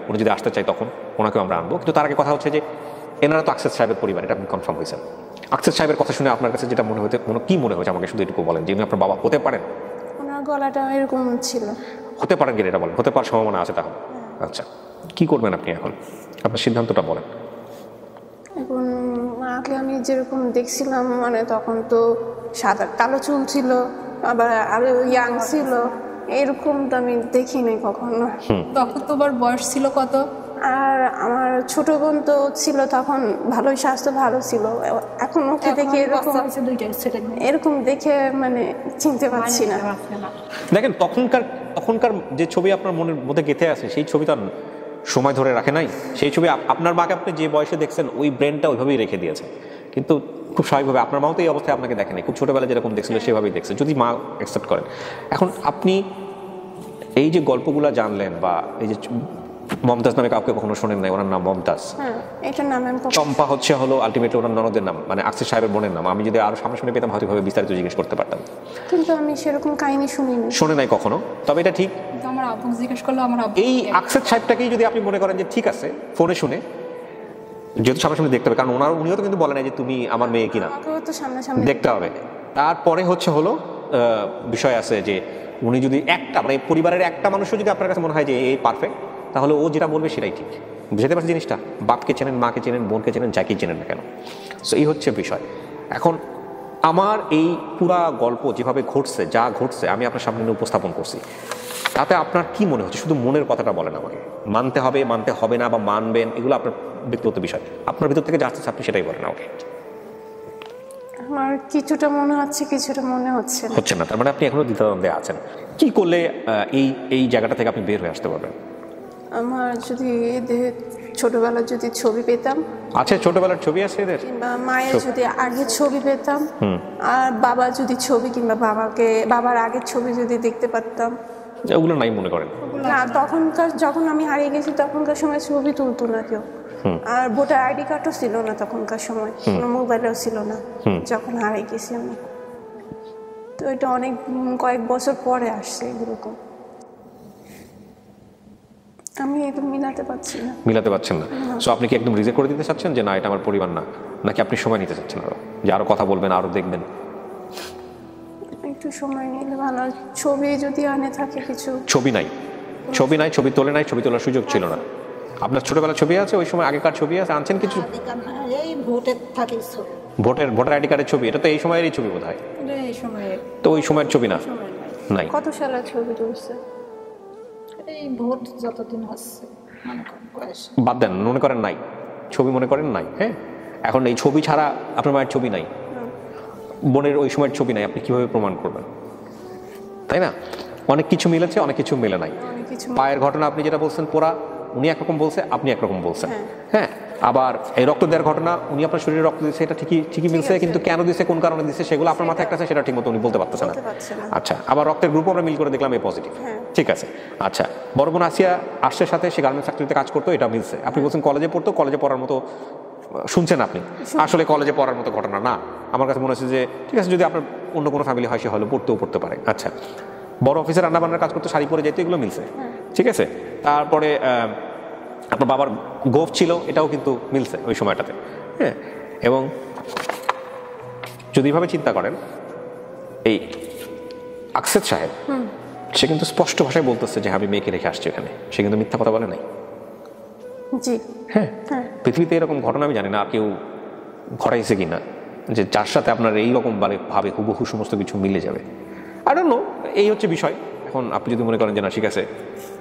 উনি যদি আসতে চাই তখন ওনাকেও আমরা আনবো। কিন্তু তার আগে কথা হচ্ছে যে এনারা তো আকসেদ সাহেবের পরিবার, এটা আপনি কনফার্ম হয়েছেন। আকসেদ সাহেবের কথা শুনে আপনার কাছে যেটা কি মনে হয়েছে আমাকে শুধু এটুকু বলেন, যে উনি আপনার বাবা হতে পারেন? ওনার গলাটা এরকম ছিল। হতে পারেন কিনা এটা বলেন, হতে পারার সম্ভাবনা আছে তাহলে। আচ্ছা, কি করবেন আপনি এখন, আপনার সিদ্ধান্তটা বলেন। এখন মাকে আমি যেরকম দেখছিলাম, মানে তখন তো সাদা কালো চুল ছিল, আবার আরো ইয়াং ছিল, এরকম তো আমি দেখি নাই কখনো। তখন তোমার বয়স ছিল কত? আর আমার ছোট বোন তো ছিল তখন, ভালোই স্বাস্থ্য ভালো ছিল। এখন ওকে দেখে এরকম দেখে মানে চিনতে পারছি না। দেখেন তখনকার যে ছবি আপনার মনের মধ্যে গেঁথে আছে, সেই ছবি তো সময় ধরে রাখে নাই। সেই ছবি আপনার মাকে আপনি যে বয়সে দেখছেন ওই ব্রেনটা ওইভাবেই রেখে দিয়েছে, কিন্তু খুব স্বাভাবিকভাবে আপনার মাও তো এই অবস্থায় আপনাকে দেখেনি, খুব ছোটবেলায় যেরকম দেখছিল সেভাবেই দেখছে, যদি মা অ্যাকসেপ্ট করেন। এখন আপনি এই যে গল্পগুলো জানলেন, বা এই যে মমতাজ নামে কাউকে কখনো শোনেন নাই, ওনার নাম মমতাজ, চম্পা হলো আলটিমেটলি ওনার ননদের নাম, মানে আকসেদ সাহেবের বোনের নাম। আমি যদি আরো সামনাসামনি পেতাম হয়তো ভাবে বিস্তারিত জিজ্ঞেস করতে পারতাম, কিন্তু আমি সেরকম কাহিনী শুনে নাই কখনো। তবে এটা ঠিক, আমার আব্বু জিজ্ঞেস করলো, আমার আব্বু এই আকসেদ সাহেবটাকেই যদি আপনি মনে করেন যে ঠিক আছে, ফোনে শুনে যেহেতু সামনাসামনি দেখতে হবে, কারণ উনিও তো কিন্তু বলে নাই যে তুমি আমার মেয়ে কিনা, দেখতে হবে। তারপরে হলো বিষয় আছে যে উনি যদি একটা মানে পরিবারের একটা মানুষও যদি আপনার কাছে মনে হয় যে এই পারফেক্ট, তাহলে ও যেটা বলবে সেটাই ঠিক। বুঝতে পারছেন জিনিসটা? বাপকে চেনেন, মাকে চেনেন, বোনকে চেনেন, যাকেই চেনেন না কেন। সো এই হচ্ছে বিষয়। এখন আমার এই পুরা গল্প যেভাবে ঘটছে, যা ঘটছে আমি আপনার সামনে উপস্থাপন করছি, তাতে আপনার কি মনে হচ্ছে? শুধু মনের কথাটা বলেন আমাকে। মানতে হবে, মানতে হবে না, বা মানবেন, এগুলো আপনার ব্যক্তিগত বিষয়। আপনার ভিতর থেকে যা আসছে আপনি সেটাই বলেন আমাকে। আমার কিছুটা মনে হচ্ছে, কিছুটা মনে হচ্ছে না। তার মানে আপনি এখনো দ্বিধাদ্বন্দ্বে আছেন। কি করলে এই জায়গাটা থেকে আপনি বের হয়ে আসতে পারবেন? আমার যদি ছোটবেলার যদি ছবি পেতাম। আচ্ছা, ছোটবেলার ছবি আছে এদের? কিংবা মায়ের যদি আগের ছবি পেতাম, আর বাবার যদি ছবি, কিংবা বাবার আগের ছবি যদি দেখতে পারতাম। ওগুলো নাই মনে করেন? না, তখনকার যখন আমি হারিয়ে গেছি তখনকার সময় ছবি তুলতো না কেউ, আর ভোটার আইডি কার্ডও ছিল না তখনকার সময়, কোনো মোবাইলও ছিল না যখন হারিয়ে গেছি আমি। তো এটা অনেক কয়েক বছর পরে আসছে এরকম। আমি এটা মিলাতে পারছেন না। সো আপনি কি একদম রিজেক্ট করে দিতে চাচ্ছেন যে না এটা আমার পরিবার না, নাকি আপনি সময় নিতে চাচ্ছেন আরো, যে আরো কথা বলবেন, আরো দেখবেন? একটু সময় নিলে ভালো। ছবি যদি আনে থাকে কিছু। ছবি তোলে নাই, ছবি তোলার সুযোগ ছিল না। আপনার ছোটবেলার ছবি আছে, ওই সময় আগেকার ছবি আছে, আনছেন কিছু? ভোটার আইডি কার্ডের ছবি, এটা তো এই সময়েরই ছবি বোধ হয়। তো ওই সময়ের ছবি না, নাই। কত সালের ছবি তুলছে? এই ভোট যতদিন হচ্ছে বাদ দেন, মনে করেন নাই ছবি, মনে করেন নাই। হ্যাঁ, এখন এই ছবি ছাড়া আপনার মায়ের ছবি নাই, বোনের ওই সময়ের ছবি নাই, আপনি কিভাবে প্রমাণ করবেন? তাই না? অনেক কিছু মিলেছে, অনেক কিছু মিলে নাই। পায়ের ঘটনা আপনি যেটা বলছেন পোড়া, উনি একরকম বলছে, আপনি একরকম বলছেন। হ্যাঁ, আবার এই রক্ত দেওয়ার ঘটনা, উনি আপনার শরীরে রক্ত দিচ্ছে, এটা ঠিকই মিলছে, কিন্তু কেন দিচ্ছে, কোন কারণে দিচ্ছে, সেগুলো আপনার মাথায় একটা আছে, সেটা ঠিক মতো উনি বলতে পারতেছে না। আচ্ছা, আবার রক্তের গ্রুপ আমরা মিল করে দেখলাম এই পজিটিভ, ঠিক আছে। আচ্ছা, বড় বোন আসিয়া আর্টসের সাথে সে গার্মেন্টস ফ্যাক্টরিতে কাজ করতো, এটা মিলছে। আপনি বলছেন কলেজে পড়তো, কলেজে পড়ার মতো শুনছেন আপনি, আসলে কলেজে পড়ার মতো ঘটনা না। আমার কাছে মনে হচ্ছে যে ঠিক আছে, যদি আপনার অন্য কোনো ফ্যামিলি হয় সে হলে পড়তে পারে। আচ্ছা, বড় অফিসে রান্নাবান্নার কাজ করতে, শাড়ি পরে যেতে, এগুলো মিলছে, ঠিক আছে। তারপরে আপনার বাবার গোফ ছিল, এটাও কিন্তু মিলছে ওই সময়টাতে। হ্যাঁ, এবং যদি এভাবে চিন্তা করেন, এই আকসেদ সাহেব সে কিন্তু স্পষ্ট ভাষায় বলতেছে যে আমি মেয়েকে রেখে আসছি এখানে, সে কিন্তু মিথ্যা কথা বলে নাই। হ্যাঁ, পৃথিবীতে এরকম ঘটনা আমি জানি না কেউ ঘটাইছে কিনা, যে যার সাথে আপনার এইরকম ভাবে হুবহু সমস্ত কিছু মিলে যাবে। আই ডোন্ট নো, এই হচ্ছে বিষয়। এখন আপনি যদি মনে করেন যে না ঠিক আছে,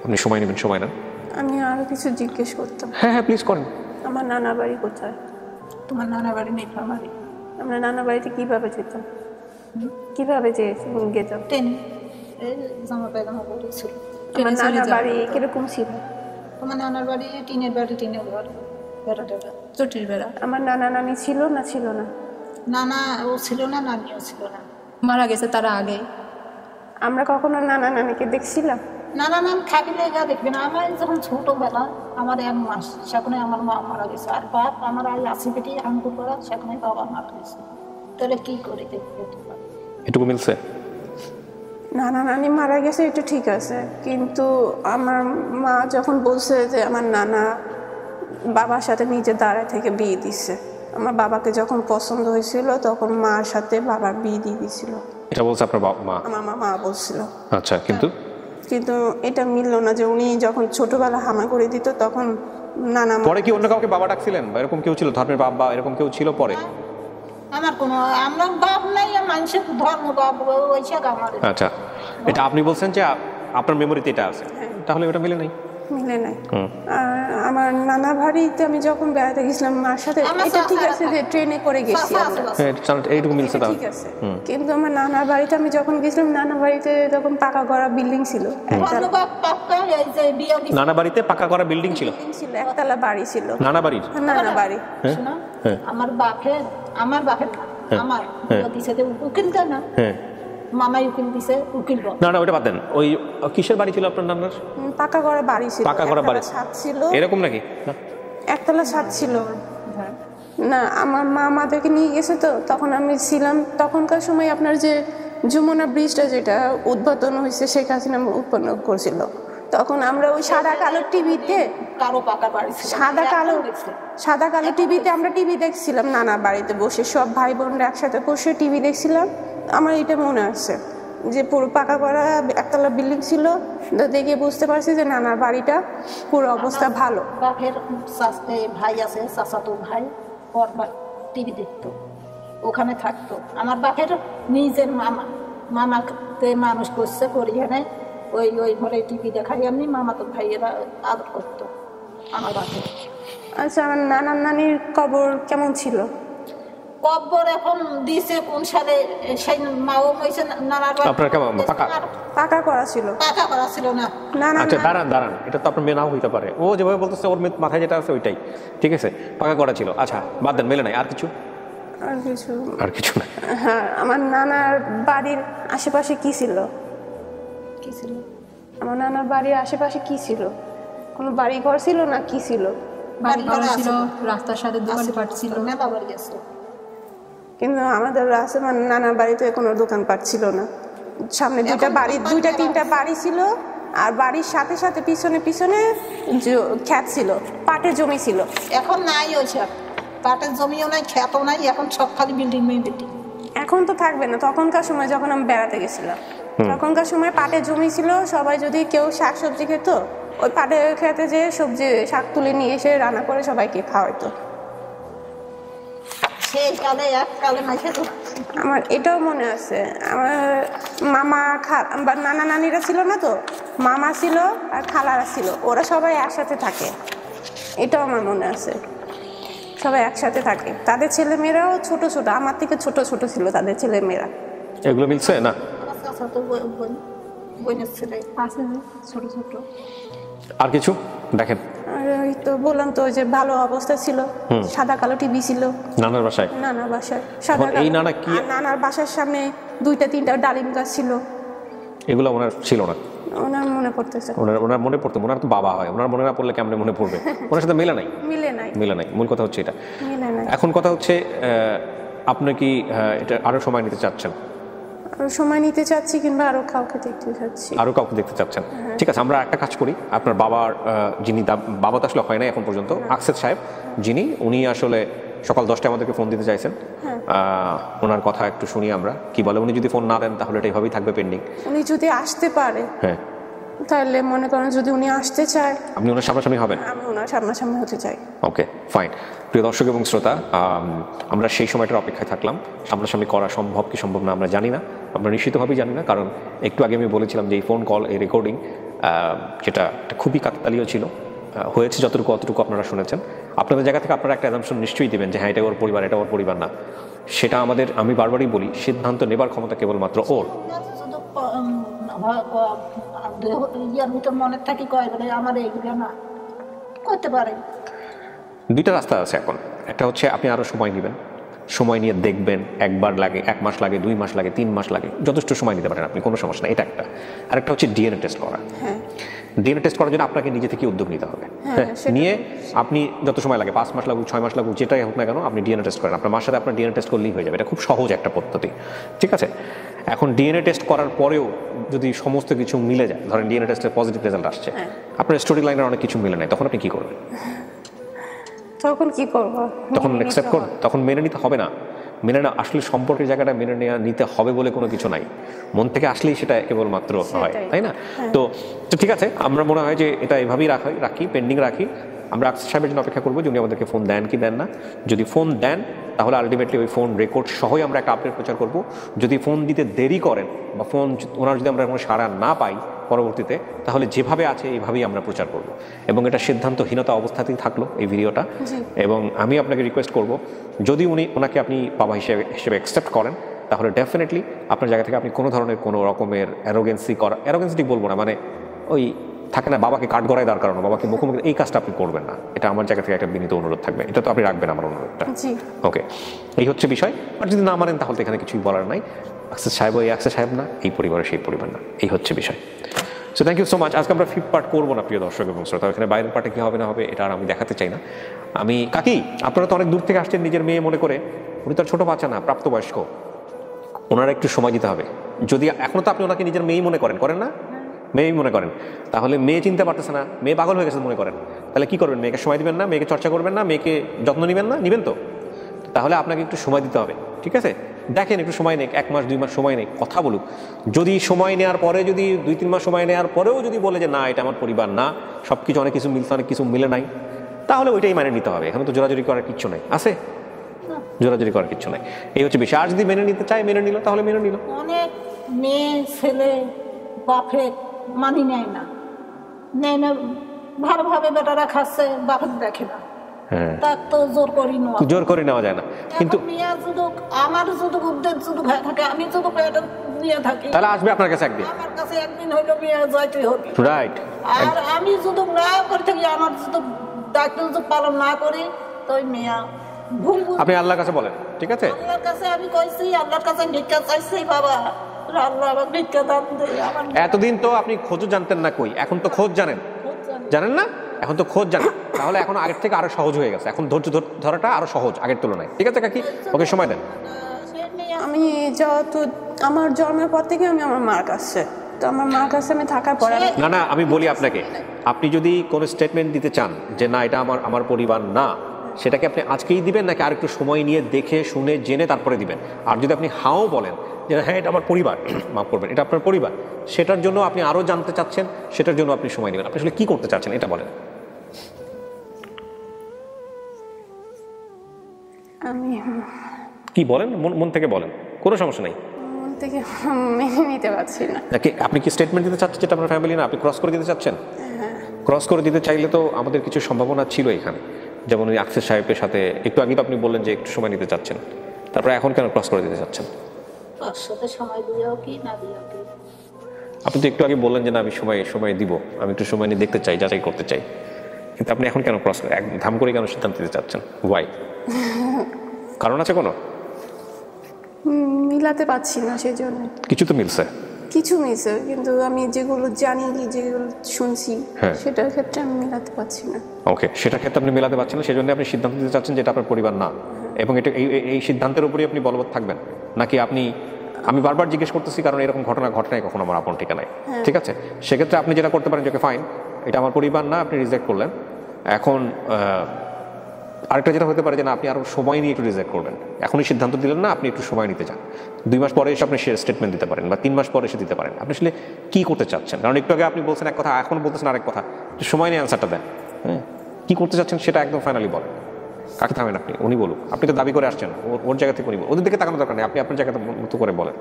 আপনি সময় নেবেন, সময় নেন। আমি আরো কিছু জিজ্ঞেস করতাম। হ্যাঁ, প্লিজ করেন। আমার নানা বাড়ি কোথায়? তোমার নানা বাড়ি নেই? আমার আমরা নানা বাড়িতে কিভাবে যেতাম? কিভাবে যেতাম? ট্রেনে। জামা পায়জামা পরেছিল। আমার নানা বাড়ি কিরকম ছিল? তোমার নানার বাড়ি টিনের ঘর, বেড়া চটির বেড়া। আমার নানা নানি ছিল না? নানা ও ছিল না, নানিও ছিল না, মারা গেছে তারা আগে। আমরা কখনো নানা নানিকে দেখছিলাম? নানা নান খাবি লেগা দেখবে না। আমার যখন ছোটবেলা, আমার 1 মাস, সেখানে আমার মা মারা গেছে, আর বাপ আমার আসি পেটি আঙ্গুর করা, সেখানে বাবা মারা গেছে। তাহলে কি করে দেখবে? এটুকু মিলছে। নানা নানি মারা গেছে, এটা ঠিক আছে, কিন্তু আমার মা যখন বলছে যে আমার নানা বাবার সাথে নিজে দাঁড়ায় থেকে বিয়ে দিচ্ছে। আমার বাবাকে যখন পছন্দ হয়েছিল তখন মার সাথে বাবার বিয়ে দিয়ে দিয়েছিল। এটা বলছে আপনার মা? আমার মা বলছিল। আচ্ছা, কিন্তু এটা মিললো না যে উনি যখন ছোটবেলা হামা করে দিত তখন নানা। পরে কি অন্য কাউকে বাবা ডাকছিলেন বা এরকম কেউ ছিল ধর্মের বাপ বা এরকম কেউ ছিল পরে? আমার কোনো আমরা বাপ নাই, মানুষের ধর্ম বাপ ওইসব আমার। আচ্ছা, এটা আপনি বলছেন যে আপনার মেমোরিতে এটা আছে, তাহলে ওটা মিলে নাই? মিলে নাই। আর আমার নানা বাড়িতে আমি যখন বেড়াতে গেছিলাম মার সাথে, এটা ঠিক আছে যে ট্রেনে করে গেছি এইটুকু মিলছে, তাহলে ঠিক আছে। কিন্তু আমার নানার বাড়িতে আমি যখন গেছিলাম, নানা বাড়িতে তখন পাকা করা বিল্ডিং ছিল। নানা বাড়িতে পাকা করা বিল্ডিং ছিল, একতলা বাড়ি ছিল নানা বাড়ির। নানা বাড়ি আমার বাপের আমার উকিল না, মামাই উকিল দিছে, উকিল না না ওটা বাদ দেন। ওই কিসের বাড়ি ছিল আপনার নানার? পাকা করা বাড়ি ছিল, পাকা করা বাড়ি ছিল এরকম নাকি? একতলা ছাদ ছিল না। আমার মা আমাদেরকে নিয়ে গেছে, তো তখন আমি ছিলাম। তখনকার সময় আপনার যে যমুনা ব্রিজটা যেটা উদ্বোধন হয়েছে, শেখ হাসিনা উৎপন্ন করছিল, তখন আমরা ওই সাদা কালো টিভিতে, কারো পাকা বাড়ি সাদা কালো টিভিতে আমরা টিভি দেখছিলাম নানা বাড়িতে বসে, সব ভাই বোনরা একসাথে বসে টিভি দেখছিলাম। আমার এটা মনে আছে যে পুরো পাকা করা একতলা বিল্ডিং ছিল, দেখে বুঝতে পারছি যে নানার বাড়িটা পুরো অবস্থা ভালো। বাপের ভাই আছে, চাচাতো ভাই, ওর টিভি দেখতো, ওখানে থাকতো। আমার বাপের নিজের মামাকে মানুষ করছে, করিয়ানে ওই ঘরে টিভি দেখাই এমনি মামাতো ভাইয়েরা আদর করতো আমার বাপের। আচ্ছা, আমার নানার নানির কবর কেমন ছিল? কবর এখন দিছে কোন সালে, সেই মাও হইছে নানার আপনার কেমন পাকা করা ছিল? পাকা করা ছিল না। আচ্ছা দাঁড়ান, এটা তো আপনার মেয়ে নাও হইতে পারে। ও যেভাবে বলতেছে ওর মাথায় যেটা আছে ওইটাই ঠিক আছে, পাকা করা ছিল। আচ্ছা বাদ দেন, মেলে নাই। আর কিছু? আর কিছু না। হ্যাঁ, আমার নানার বাড়ির আশেপাশে কি ছিল? আমার নানার বাড়ির আশেপাশে কি ছিল? কোনো বাড়ি ঘর ছিল না কি ছিল? বাড়ি ঘর ছিল, রাস্তার সাথে দোকানপাট ছিল, মেলা বাড়ি আছে। কিন্তু আমাদের নানার বাড়িতে কোনো দোকানপাট ছিল না। সামনে দুইটা তিনটা বাড়ি ছিল, আর বাড়ির সাথে সাথে পিছনে ক্ষেত ছিল, পাটের জমি ছিল। এখন নাই ওইসব, পাটের জমিও নাই, ক্ষেতও নাই, এখন সব খালি বিল্ডিং বিল্ডিং। এখন তো থাকবে না। তখনকার সময় যখন আমি বেড়াতে গেছিলাম, তখনকার সময় পাটের জমি ছিল। সবাই যদি কেউ শাকসবজি খেত, ওই পাটের খেতে যে সবজি শাক তুলে নিয়ে এসে রান্না করে সবাইকে খাওয়াইতো। আমার এটাও মনে আছে, আমার মামা বা নানা নানিরা ছিল না, তো মামা ছিল আর খালারা ছিল, ওরা সবাই একসাথে থাকে। এটাও আমার মনে আছে, সবাই একসাথে থাকে। তাদের ছেলে মেয়েরাও ছোট ছোট, আমার থেকে ছোট ছোট ছিল তাদের ছেলে মেয়েরা। এগুলো মিলছে না? ছোট ছোট। আর কিছু দেখেন? তো বললাম তো যে ভালো অবস্থা ছিল, সাদা কালো টিভি ছিল নানার বাসায়। সাদা এই নানা কি, নানার বাসার সামনে দুইটা তিনটা ডালিম গাছ ছিল। এগুলো ওনার ছিল না? ওনার মনে পড়তেছে। ওনার মনে পড়তো? ওনার তো বাবা হয়, ওনার মনে না পড়লে কেমনে মনে পড়বে? ওনার সাথে মিলে নাই। মূল কথা হচ্ছে এটা। এখন কথা হচ্ছে আপনি কি এটা আরো সময় নিতে চাচ্ছেন? আরো সময় নিতে চাচ্ছি, কিংবা আরো কাউকে দেখতে চাচ্ছি। আরো কাউকে দেখতে চাচ্ছেন? ঠিক আছে, আমরা একটা কাজ করি। আপনার বাবার যিনি, বাবা তো আসলে হয় নাই এখন পর্যন্ত, আকসেদ সাহেব যিনি, উনি আসলে সকাল 10টায় আমাদেরকে ফোন দিতে চাইছেন। ওনার কথা একটু শুনি আমরা, কি বলে। উনি যদি ফোন না দেন তাহলে এটা এইভাবেই থাকবে পেন্ডিং। উনি যদি আসতে পারে, হ্যাঁ, তাহলে মনে করেন যদি উনি আসতে চায়, আপনি ওনার সামনাসামনি হবেন? আমি ওনার সামনাসামনি হতে চাই। ওকে, ফাইন। প্রিয় দর্শক এবং শ্রোতা, আমরা সেই সময়টার অপেক্ষায় থাকলাম। সামনাসামনি করা সম্ভব কি সম্ভব না আমরা জানি না, আমরা নিশ্চিতভাবেই জানি না। কারণ একটু আগে আমি বলেছিলাম যে এই ফোন কল, এই রেকর্ডিং, যেটা খুবই কাকতালীয় ছিল, হয়েছে যতটুকু অতটুকু আপনারা শুনেছেন। আপনাদের জায়গা থেকে আপনারা একটা অ্যাজাম্পশন নিশ্চয়ই দেবেন যে হ্যাঁ এটা ওর পরিবার, এটা ওর পরিবার না। সেটা আমাদের, আমি বারবারই বলি, সিদ্ধান্ত নেবার ক্ষমতা কেবলমাত্র ওর। মনে থাকি কয় বলে আমার এইগুলো না করতে পারে। দুইটা রাস্তা আছে এখন। একটা হচ্ছে আপনি আরো সময় নেবেন, সময় নিয়ে দেখবেন, একবার লাগে, 1 মাস লাগে, 2 মাস লাগে, 3 মাস লাগে, যথেষ্ট সময় নিতে পারেন আপনি, কোনো সমস্যা না। এটা একটা। আর একটা হচ্ছে ডিএনএ টেস্ট করা। ডিএনএ টেস্ট করার জন্য আপনাকে নিজে থেকে উদ্যোগ নিতে হবে। নিয়ে আপনি যত সময় লাগে, 5 মাস লাগুক, 6 মাস লাগুক, যেটাই হোক না কেন, আপনি ডিএনএ টেস্ট করেন। আপনার মার সাথে আপনার ডিএনএ টেস্ট করলেই হয়ে যাবে। এটা খুব সহজ একটা পদ্ধতি, ঠিক আছে? এখন ডিএনএ টেস্ট করার পরেও যদি সমস্ত কিছু মিলে যায়, ধরেন ডিএনএ টেস্টের পজিটিভ রেজাল্ট আসছে, আপনার স্টোরি লাইনের অনেক কিছু মিলে নেয়, তখন আপনি কি করবেন? তখন কি করব? তখন অ্যাকসেপ্ট করুন, তখন মেনে নিতে হবে না। মেনে না আসলে সম্পর্কের জায়গাটা মেনে নিতে হবে বলে কোনো কিছু নাই, মন থেকে আসলেই সেটা কেবলমাত্র হয়, তাই না? তো ঠিক আছে, আমরা মনে হয় যে এটা এভাবেই রাখি, পেন্ডিং রাখি। আমরা আফসার সাহেবের জন্য অপেক্ষা করবো উনি আমাদেরকে ফোন দেন কি দেন না। যদি ফোন দেন তাহলে আলটিমেটলি ওই ফোন রেকর্ড সহই আমরা একটা আপডেট প্রচার করব। যদি ফোন দিতে দেরি করেন বা ফোন ওনার যদি আমরা কোনো সাড়া না পাই পরবর্তীতে, তাহলে যেভাবে আছে এইভাবেই আমরা প্রচার করব। এবং এটা সিদ্ধান্তহীনতা অবস্থাতেই থাকলো এই ভিডিওটা। এবং আমি আপনাকে রিকোয়েস্ট করব, যদি ওনাকে আপনি বাবা হিসেবে অ্যাকসেপ্ট করেন, তাহলে ডেফিনেটলি আপনার জায়গা থেকে আপনি কোনো ধরনের কোনো রকমের অ্যারোগেন্সি বলবো না, মানে ওই থাকে না বাবাকে কাঠ গড়ায় দাঁড় করানো, বাবাকে মুখোমুখি, এই কাজটা আপনি করবেন না। এটা আমার জায়গা থেকে একটা বিনীত অনুরোধ থাকবে, এটা তো আপনি রাখবেন আমার অনুরোধটা। ওকে, এই হচ্ছে বিষয়। আর যদি না মানেন তাহলে এখানে কিছুই বলার নাই। আফসার সাহেব এই আফসার সাহেব না, এই পরিবারের সেই পরিবার না, এই হচ্ছে বিষয়। So thank you so much. আজকে আমরা 5th পার্ট করবো না প্রিয় দর্শক এবং শ্রোতা, এখানে বাইরের পার্টে কী হবে না হবে এটা আর আমি দেখাতে চাই না। আমি কাকি, আপনারা তো অনেক দূর থেকে আসছেন নিজের মেয়ে মনে করে, উনি তো আর ছোটো বাচ্চা না, প্রাপ্তবয়স্ক, ওনারা একটু সময় দিতে হবে। যদি এখনও তো আপনি ওনাকে নিজের মেয়েই মনে করেন না, মেয়েই মনে করেন, তাহলে মেয়ে চিনতে পারতেছে না, মেয়ে পাগল হয়ে গেছে মনে করেন, তাহলে কি করবেন? মেয়েকে সময় দিবেন না, মেয়েকে চর্চা করবেন না, মেয়েকে যত্ন নিবেন তো? তাহলে আপনাকে একটু সময় দিতে হবে, ঠিক আছে? দেখেন একটু সময় নেই, 1 মাস 2 মাস সময় নেই, কথা বলুক। যদি সময় নেওয়ার পরে, যদি 2-3 মাস সময় নেওয়ার পরেও যদি বলে যে না এটা আমার পরিবার না, সব কিছু অনেক কিছু মিলছে অনেক কিছু মিলে নাই, তাহলে ওইটাই মানে নিতে হবে। এখানে তো জোরাজুরি করার কিচ্ছু নাই, আছে জোরাজুরি করার কিচ্ছু নাই, এই হচ্ছে বিষয়। আর যদি মেনে নিতে চায় মেনে নিল, তাহলে মেনে নিল। অনেক মেয়ে ছেলে বাপে মানি নেয় না, ভালোভাবে বেটারা খাচ্ছে, বাপের দেখে না, তার তো জোর করে নেওয়া যায় না। কিন্তু আমার যদি উদ্যোগ যদি ভয় থাকে, আমি যদি নিয়ে থাকি, তাহলে আসবে আপনার কাছে একদিন, আমার কাছে একদিন হইলো মেয়ে যাইতে হবে, রাইট? আর আমি যদি না করে থাকি, আমার যদি দায়িত্ব যদি পালন না করি, তো ওই মেয়ে আপনি আল্লাহর কাছে বলেন, ঠিক আছে? আল্লাহর কাছে আমি কইছি, আল্লাহর কাছে ভিক্ষা চাইছি, বাবা আল্লাহ আমার ভিক্ষা দান দেয়। এতদিন তো আপনি খোঁজ জানতেন না, কই এখন তো খোঁজ জানেন না? এখন তো খোঁজ জানেন, তাহলে এখন আগের থেকে আরো সহজ হয়ে গেছে, এখন ধৈর্য ধরাটা আরো সহজ আগের তুলনায়, ঠিক আছে কাকি? ওকে সময় দেন। আমি যত আমার জন্মের পর থেকে আমি আমার মার কাছে, তো আমার মার কাছে আমি থাকার পরে না আমি বলি আপনাকে, আপনি যদি কোনো স্টেটমেন্ট দিতে চান যে না এটা আমার পরিবার না, সেটাকে আপনি আজকেই দিবেন নাকি আর একটু সময় নিয়ে দেখে শুনে জেনে তারপরে দিবেন? আর যদি আপনি হাও বলেন যে হ্যাঁ এটা আমার পরিবার, মাফ করবেন এটা আপনার পরিবার, সেটার জন্য আপনি আরও জানতে চাচ্ছেন, সেটার জন্য আপনি সময় নেবেন। আপনি আসলে কী করতে চাচ্ছেন এটা বলেন। আমি কি বলেন, মন থেকে বলেন, কোনো সমস্যা নেই। মন থেকে মেনে নিতে পারছি না। আপনি কি স্টেটমেন্ট দিতে চাচ্ছেন যেটা আপনার ফ্যামিলি না, আপনি ক্রস করে দিতে চাচ্ছেন? ক্রস করে দিতে চাইলে তো আমাদের কিছু সম্ভাবনা ছিল এখানে, যেমন ওই আফসার সাহেবের সাথে একটু আগে তো আপনি বললেন যে একটু সময় নিতে চাচ্ছেন, তারপরে এখন কেন ক্রস করে দিতে চাচ্ছেন? আপনি তো একটু আগে বললেন যে না আমি সময় দিব, আমি একটু সময় নিয়ে দেখতে চাই, যাচাই করতে চাই, কিন্তু আপনি এখন কেন ক্রস করে ধাম করে কেন সিদ্ধান্ত দিতে চাচ্ছেন? ওয়াই? কারণ আছে কোনো? মিলাতে পারছি না, সেই জন্য। কিছু তো মিলছে, কিন্তু আমি যেগুলো জানি, যেগুলো শুনছি, সেটার ক্ষেত্রে আমি মিলাতে পারছি না। ওকে, সেটার ক্ষেত্রে আপনি মিলাতে পারছেন না, সেই জন্য আপনি সিদ্ধান্ত দিতে চাচ্ছেন যেটা আপনার পরিবার না, এবং এটা এই সিদ্ধান্তের উপরেই আপনি বলবৎ থাকবেন নাকি? আমি বারবার জিজ্ঞেস করতেছি কারণ এরকম ঘটনা ঘটনায় কখনো আমার আপন ঠিকানায়, ঠিক আছে? সেক্ষেত্রে আপনি যেটা করতে পারেন যে ফাইন এটা আমার পরিবার না, আপনি রিজেক্ট করলেন। এখন আরেকটা যেটা হতে পারে যে না আপনি আরও সময় নিয়ে একটু রিজেক্ট করবেন, এখনই সিদ্ধান্ত দিলেন না, আপনি একটু সময় নিতে চান, 2 মাস পরে এসে আপনি স্টেটমেন্ট দিতে পারেন বা 3 মাস পরে এসে দিতে পারেন। আপনি আসলে কী করতে চাচ্ছেন? কারণ একটু আগে আপনি বলছেন এক কথা, এখন বলতেছেন আরেক কথা, সময় নিয়ে অ্যান্সারটা দেন। কী করতে চাচ্ছেন সেটা একদম ফাইনালি বলেন। কাকে থামেন আপনি? উনি বলুক, আপনি তো দাবি করে আসছেন, ওর জায়গা থেকে উনি বলুন, ওদের দিকে তাকানোর দরকার নেই, আপনি আপনার জায়গাতে মতো করে বলেন।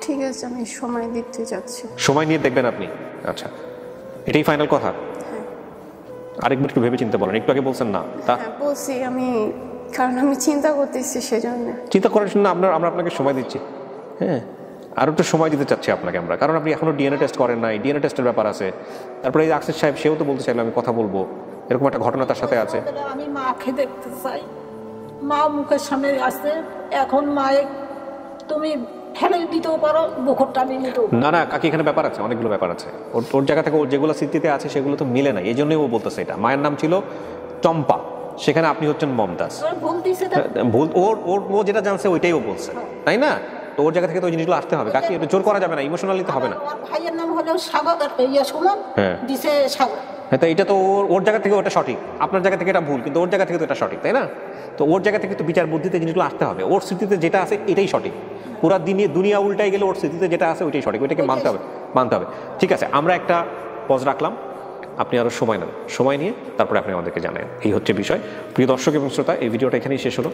ঠিক আছে, আমি সময় দিতে চাচ্ছি। সময় নিয়ে দেখবেন আপনি? আচ্ছা, এটাই ফাইনাল কথা? আরেকবার একটু ভেবে চিন্তা বলেন, একটু আগে বলছেন না তা বলছি আমি, কারণ আমি চিন্তা করতেছি, সেজন্য। চিন্তা করার জন্য আমরা আপনাকে সময় দিচ্ছি, আরও একটু সময় দিতে চাচ্ছি আপনাকে আমরা, কারণ আপনি এখনও ডিএনএ টেস্ট করেন নাই, ডিএনএ টেস্টের ব্যাপার আছে। তারপরে এই আফসার সাহেব সেও তো বলতে চাইলো আমি কথা বলবো, এরকম একটা ঘটনা তার সাথে আছে। আমি মাকে দেখতে চাই, মা মুখের সামনে আসছে, এখন মায়ে তুমি ফেলে দিতেও পারো, বুকটা আমি নিতেও। না কাকি, এখানে ব্যাপার আছে, অনেকগুলো ব্যাপার আছে। ওর জায়গা থেকে ওর যেগুলো স্মৃতিতে আছে সেগুলো তো মিলে নাই, এই জন্যই ও বলতেছে এটা। মায়ের নাম ছিল চম্পা, সেখানে আপনি হচ্ছেন মমতাজ। ভুল ও যেটা জানছে ওইটাই ও বলছে, তাই না? তো ওর জায়গা থেকে তো ওই জিনিসগুলো আসতে হবে, কাকে এটা জোর করা যাবে না, ইমোশনালি তো হবে না। আমার ভাইয়ের নাম হলো সাগর, সুমন, দিছে সাগর। হ্যাঁ, তো এটা তো ওর জায়গা থেকে ওটা সঠিক, আপনার জায়গা থেকে এটা ভুল, কিন্তু ওর জায়গা থেকে তো এটা সঠিক, তাই না? তো ওর জায়গা থেকে তো বিচার বুদ্ধিতে জিনিসগুলো আসতে হবে, ওর স্মৃতিতে যেটা আছে এটাই সঠিক, পুরা দুনিয়া উল্টাই গেলে ওর স্মৃতিতে যেটা আছে ওইটাই সঠিক, ওইটাকে মানতে হবে। ঠিক আছে, আমরা একটা পজ রাখলাম, আপনি আরও সময় নেন, সময় নিয়ে তারপরে আপনি আমাদেরকে জানান, এই হচ্ছে বিষয়। প্রিয় দর্শক এবং শ্রোতা, এই ভিডিওটা এখানেই শেষ হলো।